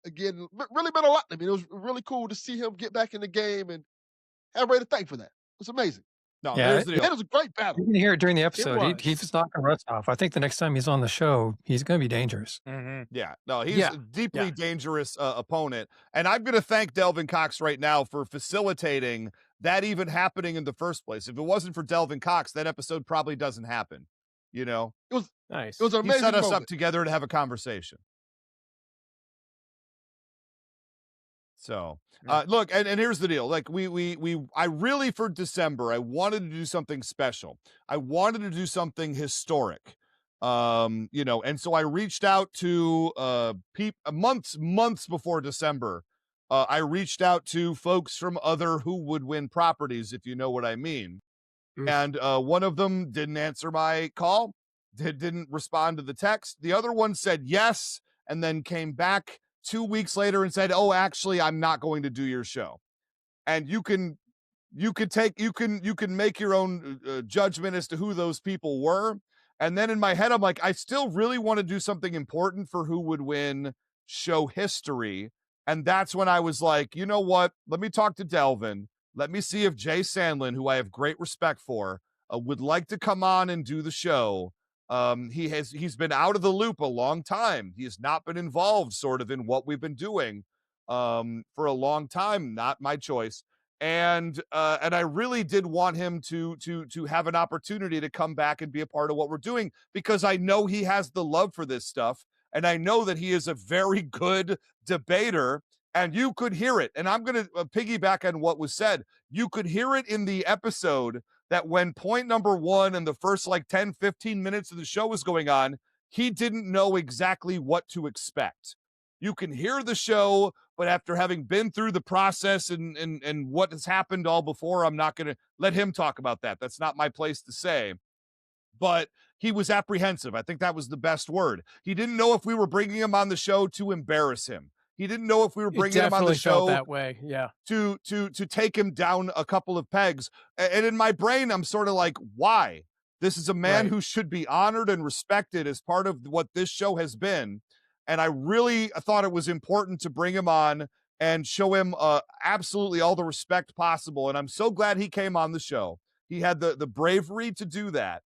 again really meant a lot to me. It was really cool to see him get back in the game and have Ray to thank for that. It was amazing. No, Yeah, here's the And deal. it was a great battle. You can hear it during the episode. was. He's knocking Russ off. I think the next time he's on the show, he's going to be dangerous. Yeah, no, he's Yeah, a deeply yeah. dangerous opponent. And I'm going to thank Delvin Cox right now for facilitating that even happening in the first place. If it wasn't for Delvin Cox, that episode probably doesn't happen. You know, Nice. It was an he amazing set us moment. up together to have a conversation. So, look, and here's the deal. Like I really, for December, I wanted to do something special. I wanted to do something historic. And so I reached out to months before December. I reached out to folks from other Who Would Win properties, if you know what I mean. And one of them didn't answer my call, didn't respond to the text. The other one said yes, and then came back 2 weeks later and said, "Oh, actually, I'm not going to do your show." And you can make your own judgment as to who those people were. And then in my head, I'm like, I still really want to do something important for Who Would Win show history. And that's when I was like, you know what? Let me talk to Delvin. Let me see if Jay Sandlin, who I have great respect for, would like to come on and do the show. He's been out of the loop a long time. He has not been involved sort of in what we've been doing for a long time. Not my choice. And I really did want him to have an opportunity to come back and be a part of what we're doing, because I know he has the love for this stuff, and I know that he is a very good debater, and you could hear it. And I'm going to piggyback on what was said. You could hear it in the episode that when point number 1 and the first like 10-15 minutes of the show was going on, he didn't know exactly what to expect. You can hear the show, but after having been through the process and what has happened all before, I'm not going to let him talk about that. That's not my place to say. But he was apprehensive. I think that was the best word. He didn't know if we were bringing him on the show to embarrass him. He didn't know if we were It bringing him on the definitely felt show that way. Yeah. to take him down a couple of pegs. And in my brain, I'm sort of like, why? This is a man Right. who should be honored and respected as part of what this show has been. And I really thought it was important to bring him on and show him absolutely all the respect possible. And I'm so glad he came on the show. He had the bravery to do that.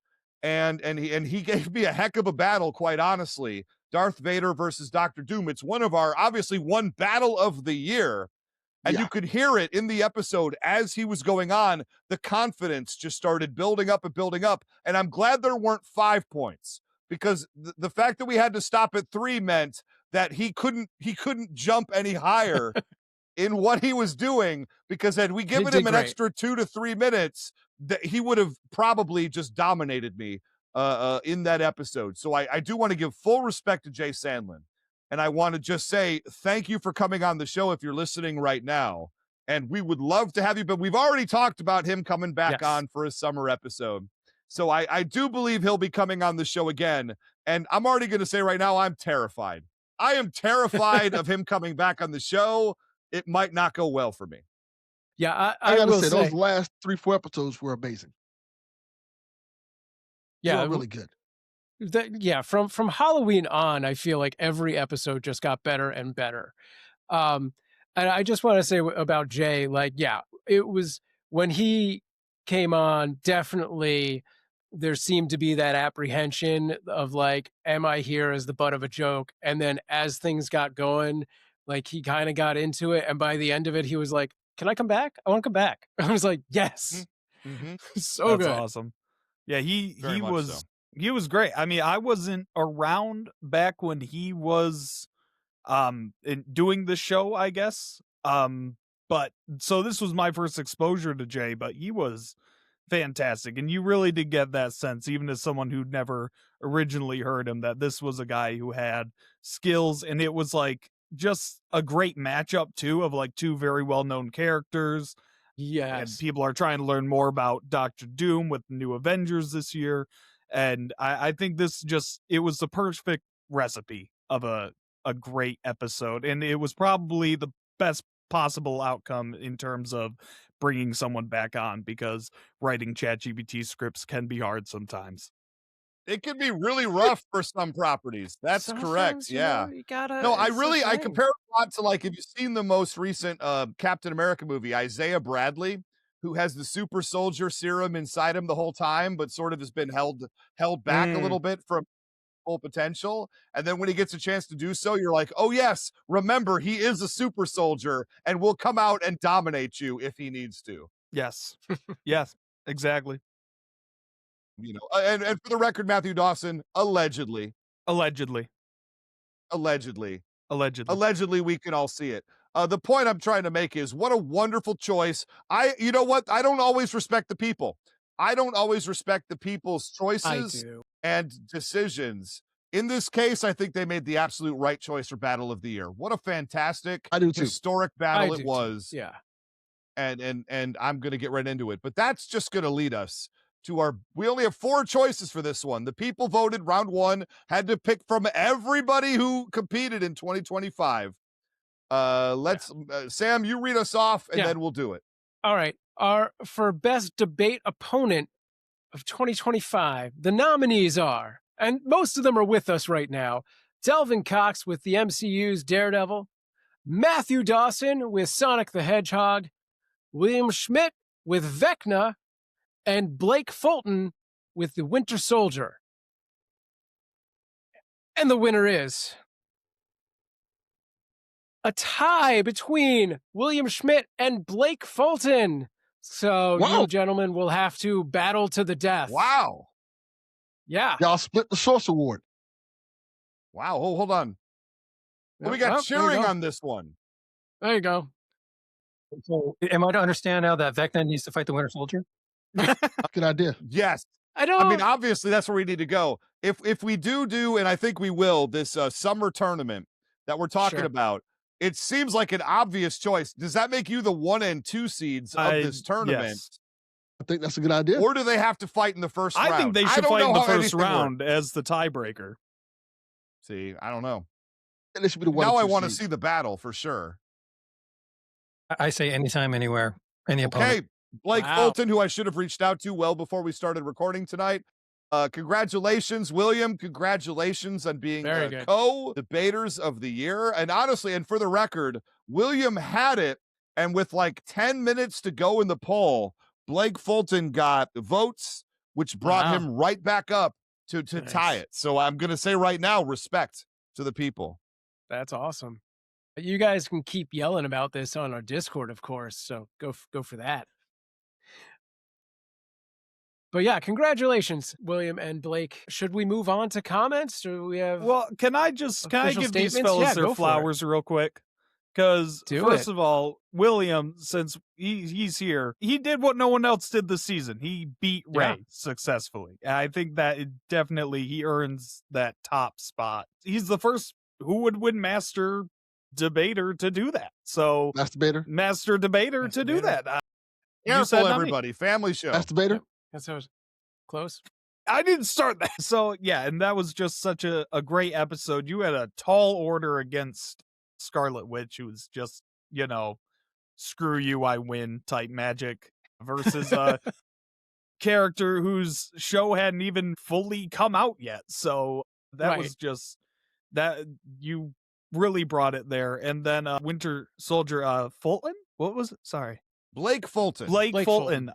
And he gave me a heck of a battle, quite honestly. Darth Vader versus Dr. Doom. It's one of our, obviously, one battle of the year. And Yeah. you could hear it in the episode as he was going on. The confidence just started building up and building up. And I'm glad there weren't 5 points, because the fact that we had to stop at 3 meant that he couldn't jump any higher in what he was doing, because had we given did him an great. extra 2 to 3 minutes, that he would have probably just dominated me in that episode. So I do want to give full respect to Jay Sandlin. And I want to just say thank you for coming on the show if you're listening right now. And we would love to have you, but we've already talked about him coming back Yes. on for a summer episode. So I do believe he'll be coming on the show again. And I'm already going to say right now, I'm terrified. I am terrified of him coming back on the show. It might not go well for me. Yeah. I I gotta will say, say, those last 3-4 episodes were amazing. They yeah, were really good. from Halloween on, I feel like every episode just got better and better. And I just want to say about Jay, like, yeah, it was when he came on, definitely there seemed to be that apprehension of like, am I here as the butt of a joke? And then as things got going, like he kind of got into it. And by the end of it, he was like, can I come back? I want to come back. I was like, yes. Mm-hmm. So That's good. awesome. Yeah, Very he much was so. he was great. I mean, I wasn't around back when he was doing the show, I guess. But so this was my first exposure to Jay, but he was fantastic, and you really did get that sense, even as someone who'd never originally heard him, that this was a guy who had skills, and it was like just a great matchup too of like two very well-known characters. And Yes. people are trying to learn more about Dr. Doom with the new Avengers this year. And I think this just, it was the perfect recipe of a great episode. And it was probably the best possible outcome in terms of bringing someone back on, because writing ChatGPT scripts can be hard sometimes. It can be really rough for some properties. That's correct. Sometimes, you Yeah. know, you gotta. No, it's the I thing. compare it a lot to, like, if you've seen the most recent Captain America movie, Isaiah Bradley, who has the super soldier serum inside him the whole time, but sort of has been held back a little bit from full potential. And then when he gets a chance to do so, you're like, oh yes, remember, he is a super soldier and will come out and dominate you if he needs to. Yes. Yes, exactly. You know, and for the record, Matthew Dawson, allegedly, Allegedly. we can all see it. The point I'm trying to make is, what a wonderful choice. You know what? I don't always respect the people. I don't always respect the people's I choices do. and decisions. In this case, I think they made the absolute right choice for Battle of the Year. What a fantastic, I do too. historic I battle do it too. was. Yeah. And I'm going to get right into it. But that's just going to lead us to we only have 4 choices for this one. The people voted round 1, had to pick from everybody who competed in 2025. Sam, you read us off and then we'll do it. All right. For best debate opponent of 2025, the nominees are, and most of them are with us right now, Delvin Cox with the MCU's Daredevil, Matthew Dawson with Sonic the Hedgehog, William Schmidt with Vecna, and Blake Fulton with the Winter Soldier. And the winner is a tie between William Schmidt and Blake Fulton. So Wow. you gentlemen will have to battle to the death. Wow. Yeah. Y'all split the Source Award. Wow. Oh, hold on. Well, we got Oh, there you cheering go. on this one. There you go. So, am I to understand now that Vecna needs to fight the Winter Soldier? Good idea. Yes. I don't. I mean, obviously, that's where we need to go. If we do, and I think we will, this summer tournament that we're talking Sure. about, it seems like an obvious choice. Does that make you the 1 and 2 seeds of this tournament? Yes. I think that's a good idea. Or do they have to fight in the first round? I think they should don't fight know in the how first anything round works. as the tiebreaker. See, I don't know. And it should be the 1 Now and I 2 want to seed. see the battle for sure. I say anytime, anywhere, any opponent. Okay, Blake Wow. Fulton, who I should have reached out to well before we started recording tonight. Congratulations, William. Congratulations on being Very good. co-debaters of the year. And honestly, and for the record, William had it, and with like 10 minutes to go in the poll, Blake Fulton got the votes, which brought Wow. him right back up to Nice. tie it. So I'm going to say right now, respect to the people. That's awesome. You guys can keep yelling about this on our Discord, of course. So go for that. But yeah, congratulations, William and Blake. Should we move on to comments? Or we have Well, can I official give these statements? fellas Yeah, their go for it. flowers real quick? Because Do first it. of all, William, since he's here, he did what no one else did this season. He beat Yeah. Ray successfully. And I think that he earns that top spot. He's the first who would win Master Debater to do that. So Masturbator. Master Debater Master to do Debater. that. You said Careful, not me. everybody. Family show. Masturbator. That's so close. I didn't start that. So yeah, and that was just such a great episode. You had a tall order against Scarlet Witch, who was just, screw you, I win type magic, versus a character whose show hadn't even fully come out yet. So that was just that you really brought it there. And then Winter Soldier Fulton? What was it? Sorry. Blake Fulton. Blake Blake Fulton. Fulton.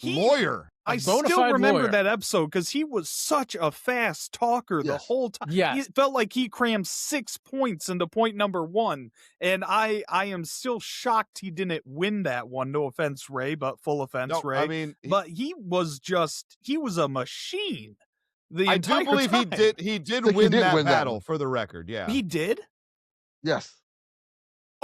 lawyer. I A bona still fide remember lawyer. that episode because he was such a fast talker the Yes. whole time. Yes. It felt like he crammed 6 points into point number 1. And I am still shocked he didn't win that one. No offense, Ray, but full offense, No, Ray. I mean, but he was a machine the I entire do believe time. he did think he win did that win that battle one. for the record. Yeah. He did? Yes.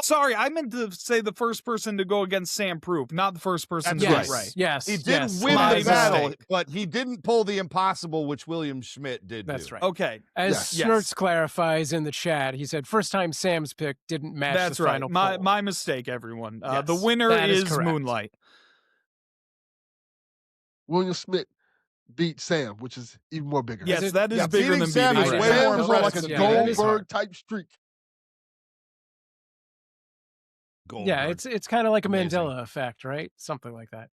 Sorry, I meant to say the first person to go against Sam Proof, not the first person That's to right. beat Ray. Yes. He did yes. win My the battle, mistake. but he didn't pull the impossible, which William Schmidt did That's do. right. Okay. As Yes. Snurts clarifies in the chat, he said first time Sam's pick didn't match That's the right. final My poll. my mistake, everyone. The Yes, winner that is is correct. Moonlight. William Smith beat Sam, which is even more bigger. Yes, it- that is yeah, bigger beating than Sam beating is Ray. way Sam more was on like a impressive. Yeah, that is hard. Goldberg type streak. Yeah, Goldberg. it's kind of like a Amazing. Mandela effect, right? Something like that.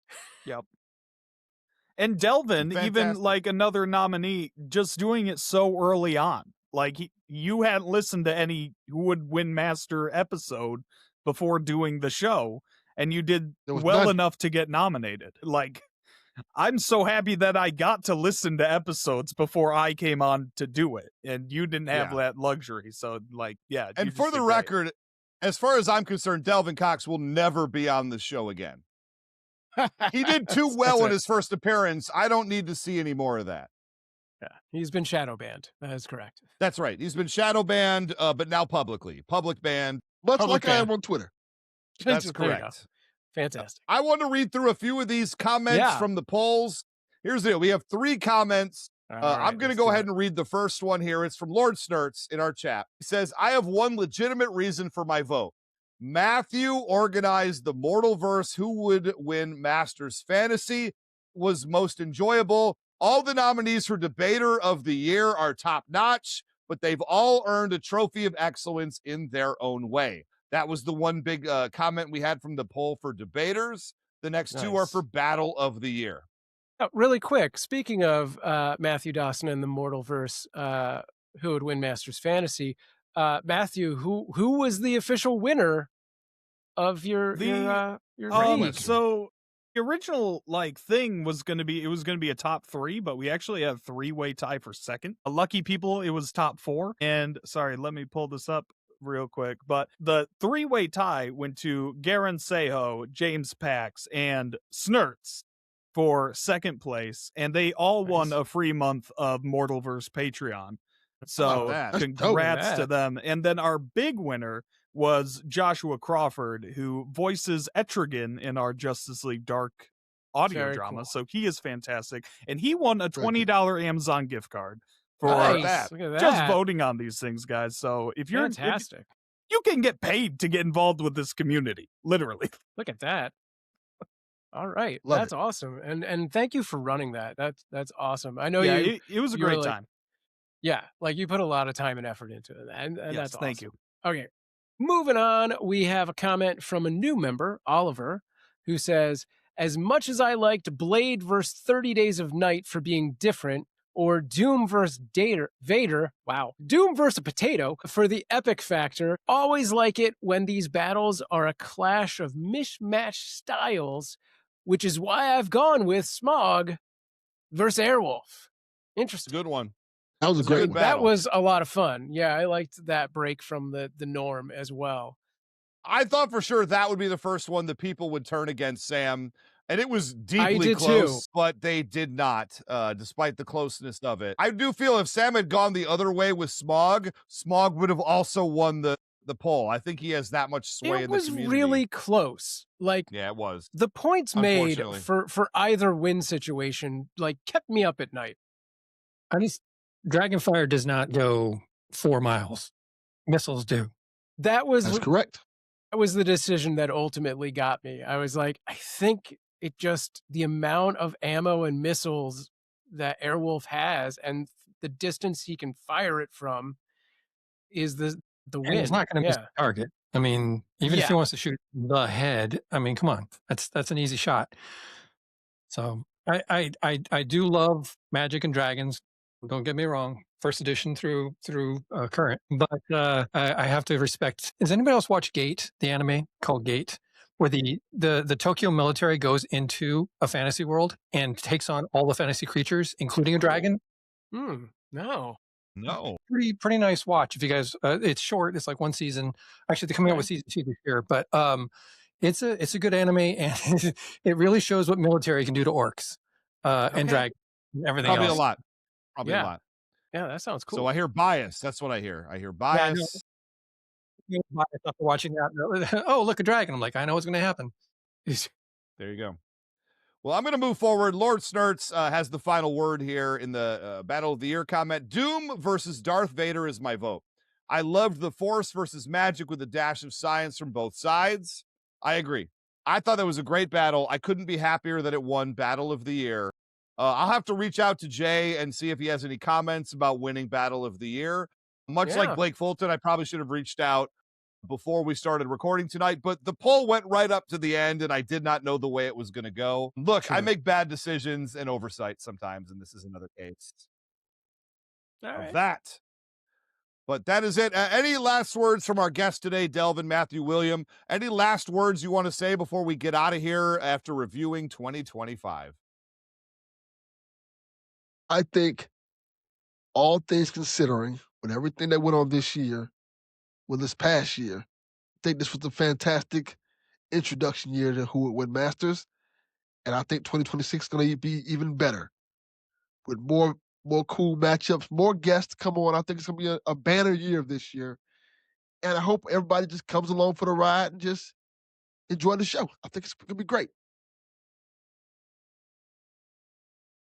And Delvin, even Fantastic. like another nominee, just doing it so early on. Like you hadn't listened to any Who Would Win Master episode before doing the show, and you did There was well none. enough to get nominated. Like, I'm so happy that I got to listen to episodes before I came on to do it, and you didn't have Yeah. that luxury. So, like, yeah. And you for just the did great. record, as far as I'm concerned, Delvin Cox will never be on the show again. He did too well in his first appearance. I don't need to see any more of that. Yeah, he's been shadow banned. That is correct. That's right. He's been shadow banned, but now public banned. Much Public like I ban. am on Twitter. That's There you go. correct. Fantastic. I want to read through a few of these comments Yeah. from the polls. Here's the deal. We have 3 comments. All I'm right, going to let's go do ahead it. and read the first one here. It's from Lord Snurts in our chat. He says, I have one legitimate reason for my vote. Matthew organized the Mortalverse Who Would Win Masters Fantasy was most enjoyable. All the nominees for Debater of the Year are top notch, but they've all earned a trophy of excellence in their own way. That was the one big comment we had from the poll for debaters. The next 2 are Nice. for Battle of the Year. Oh, really quick, speaking of Matthew Dawson and the Mortalverse, Who Would Win Masters Fantasy, Matthew, who was the official winner of your ranking? So the original thing was going to be a top 3, but we actually had a 3-way tie for second. Lucky people, it was top 4. And sorry, let me pull this up real quick. But the 3-way tie went to Garen Seho, James Pax, and Snurts for second place, and they all won Nice. a free month of Mortalverse Patreon. So that? That's congrats dope. to them. And then our big winner was Joshua Crawford, who voices Etrigan in our Justice League Dark audio Very drama. cool. So he is fantastic. And he won a Very good. $20 Amazon gift card for Nice. that. Look at that. just voting on these things, guys. So if Fantastic. you can get paid to get involved with this community, literally. Look at that. All right, Love that's awesome, and thank you for running that. That's awesome. I know yeah, you. it was a you're great like- time. Yeah, like you put a lot of time and effort into it, and Yes, that's thank you. awesome. Okay, moving on. We have a comment from a new member, Oliver, who says, "As much as I liked Blade vs. 30 Days of Night for being different, or Doom vs. Vader, wow, Doom vs. a potato for the epic factor, always like it when these battles are a clash of mishmatched styles, which is why I've gone with Smog versus Airwolf." Interesting. Good one. That was a It's a great good one. battle. That was a lot of fun. Yeah, I liked that break from the norm as well. I thought for sure that would be the first one that people would turn against Sam. And it was deeply did close, too. but they did not, despite the closeness of it. I do feel if Sam had gone the other way with Smog, Smog would have also won the poll. I think he has that much sway It in the was community. really close. Like Yeah, it was. the points made Unfortunately. for either win situation like kept me up at night. At least Dragonfire does not go 4 miles. Missiles do. That was That's correct. the decision that ultimately got me. I was like, I think it just the amount of ammo and missiles that Airwolf has and the distance he can fire it from is the win. And he's not going to miss the target. I mean, even if he Yeah. wants to shoot the head, I mean, come on, that's an easy shot. So I do love Magic and Dragons. Don't get me wrong, first edition through current, but I have to respect. Does anybody else watch Gate, the anime called Gate? where the Tokyo military goes into a fantasy world and takes on all the fantasy creatures, including a dragon. No. No. Pretty nice watch. If you guys, it's short. It's like one season. Actually, they're coming out with season 2 this year, but it's a good anime, and it really shows what military can do to orcs and dragons and everything Probably else. a lot. Probably a lot. Yeah, that sounds cool. So I hear bias. That's what I hear. I hear Yeah, I know. bias. After watching that, oh, look, a dragon. I'm like, I know what's going to happen. There you go. Well, I'm going to move forward. Lord Snurts has the final word here in the Battle of the Year comment. Doom versus Darth Vader is my vote. I loved the Force versus magic with a dash of science from both sides. I agree. I thought that was a great battle. I couldn't be happier that it won Battle of the Year. I'll have to reach out to Jay and see if he has any comments about winning Battle of the Year. Much like Blake Fulton, I probably should have reached out before we started recording tonight, but the poll went right up to the end and I did not know the way it was going to go. Look, I make bad decisions and oversight sometimes, and this is another case of that. But that is it. Any last words from our guest today, Delvin Matthew William? Any last words you want to say before we get out of here after reviewing 2025? I think, all things considering, with everything that went on this year, with this past year, I think this was a fantastic introduction year to Who Would Win Masters. And I think 2026 is going to be even better with more cool matchups, more guests come on. I think it's going to be a banner year this year. And I hope everybody just comes along for the ride and just enjoy the show. I think it's going to be great.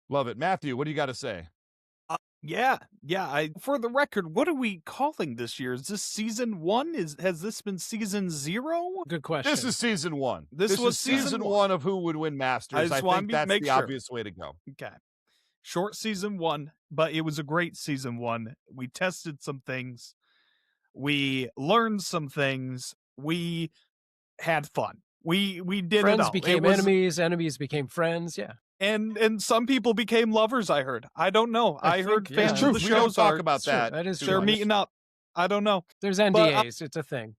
Love it. Matthew, what do you got to say? For the record, what are we calling this year? Is this season 1? Has this been season 0? Good question. This is season 1. This was season 1 of Who Would Win Masters. I think that's the obvious way to go. Okay. Short season 1, but it was a great season 1. We tested some things. We learned some things. We had fun. We did friends it all. Became enemies, enemies became friends. Yeah. And some people became lovers, I heard. I don't know. I heard fans of the we don't shows talk about that. That is they're true. meeting up. I don't know. There's NDAs. It's a thing.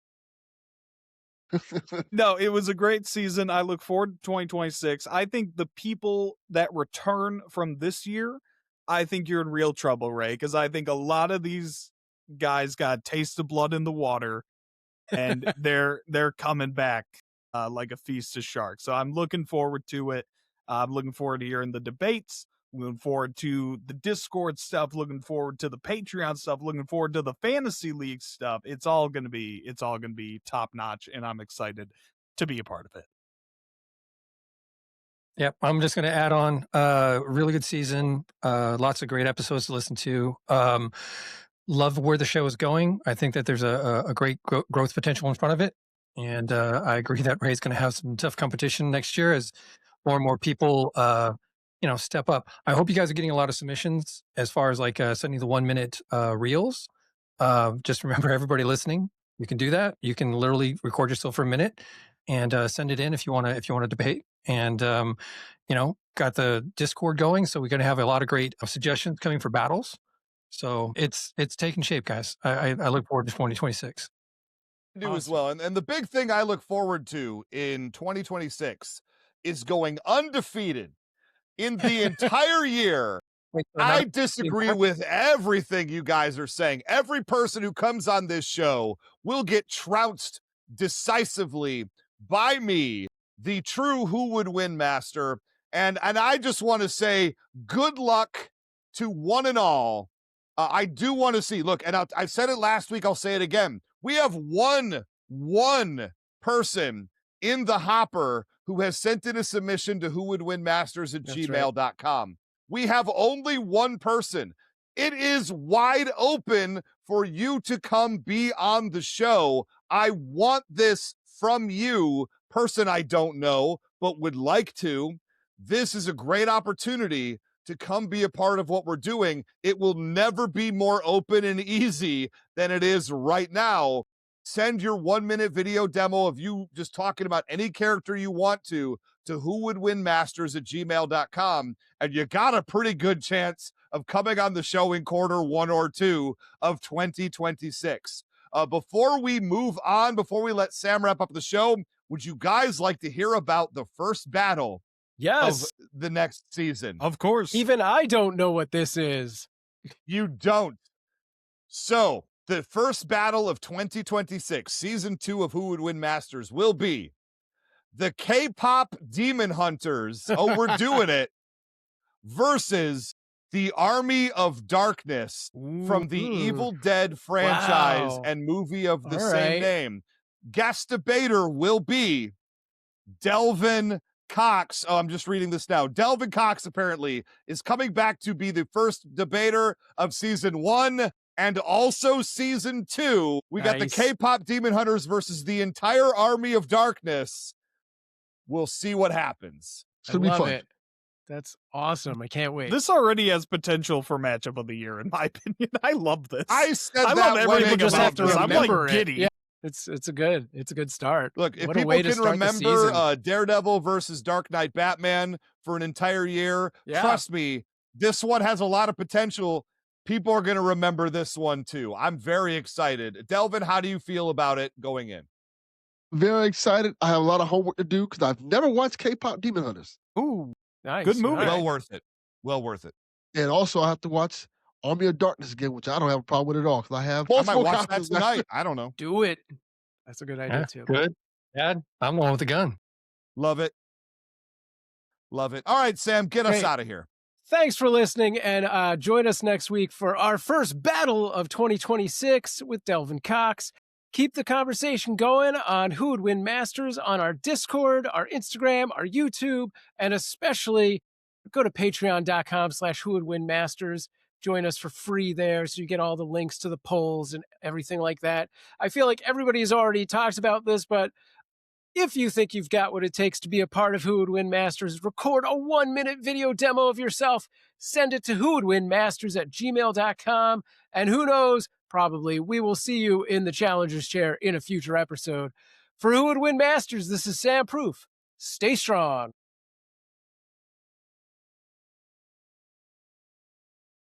No, it was a great season. I look forward to 2026. I think the people that return from this year, I think you're in real trouble, Ray, because I think a lot of these guys got a taste of blood in the water, and they're coming back like a feast of sharks. So I'm looking forward to it. I'm looking forward to hearing the debates. Looking forward to the Discord stuff. Looking forward to the Patreon stuff. Looking forward to the Fantasy League stuff. It's all gonna be top notch, and I'm excited to be a part of it. Yep, I'm just going to add on. Really good season. Lots of great episodes to listen to. Love where the show is going. I think that there's a great growth potential in front of it, and I agree that Ray's going to have some tough competition next year as more and more people, step up. I hope you guys are getting a lot of submissions as far as like sending the 1 minute reels. Just remember, everybody listening, you can do that. You can literally record yourself for a minute and send it in if you want to debate. And got the Discord going, so we're going to have a lot of great suggestions coming for battles. So it's taking shape, guys. I look forward to 2026. Do as well, and the big thing I look forward to in 2026 is going undefeated in the entire year. I disagree with everything you guys are saying. Every person who comes on this show will get trounced decisively by me, the true Who Would Win Master. And I just want to say good luck to one and all. I do want to see, look, and I said it last week, I'll say it again. We have one person in the hopper who has sent in a submission to whowouldwinmasters@gmail.com. Right. We have only one person. It is wide open for you to come be on the show. I want this from you, person I don't know, but would like to. This is a great opportunity to come be a part of what we're doing. It will never be more open and easy than it is right now. Send your 1 minute video demo of you just talking about any character you want to whowouldwinmasters@gmail.com, and you got a pretty good chance of coming on the show in quarter 1 or 2 of 2026. Before we move on, before we let Sam wrap up the show, Would you guys like to hear about the first battle Yes. of the next season? Of course. Even I don't know what this is. You don't. So, the first battle of 2026, season 2 of Who Would Win Masters, will be the K-pop Demon Hunters, oh, we're doing it, versus the Army of Darkness from the Ooh. Evil Dead franchise Wow. and movie of the All same right. name. Guest debater will be Delvin Cox. Oh, I'm just reading this now. Delvin Cox apparently is coming back to be the first debater of season 1 and also season 2. We got the Nice. K-pop Demon Hunters versus the entire Army of Darkness. We'll see what happens. It's gonna be love fun. it. That's awesome. I can't wait. This already has potential for matchup of the year, in my opinion. I love this. I said I that love when everything it just came have to out. this. I'm like remember it. giddy. Yeah. It's a good start. Look, if What a people way to can start the remember season. Daredevil versus Dark Knight Batman for an entire year, Yeah. trust me, this one has a lot of potential. People are going to remember this one too. I'm very excited. Delvin, how do you feel about it going in? Very excited. I have a lot of homework to do because I've never watched K-pop Demon Hunters, Ooh, nice. Good movie. All Well right. worth it. Well worth it. and also I have to watch Army of Darkness again, which I don't have a problem with at all because I have I might multiple watch that copies. tonight. I don't know. Do it. That's a good idea Yeah, too. good. Dad, I'm the one with the gun. Love it. Love it. All right, Sam, get us Great. out of here. Thanks for listening, and join us next week for our first battle of 2026 with Delvin Cox. Keep the conversation going on Who Would Win Masters on our Discord, our Instagram, our YouTube, and especially go to patreon.com/Who Would Win Masters. Join us for free there so you get all the links to the polls and everything like that. I feel like everybody's already talked about this, but if you think you've got what it takes to be a part of Who Would Win Masters, record a 1-minute video demo of yourself, send it to whowouldwinmasters@gmail.com, and who knows, probably we will see you in the Challenger's Chair in a future episode. For Who Would Win Masters, this is Sam Proof. Stay strong.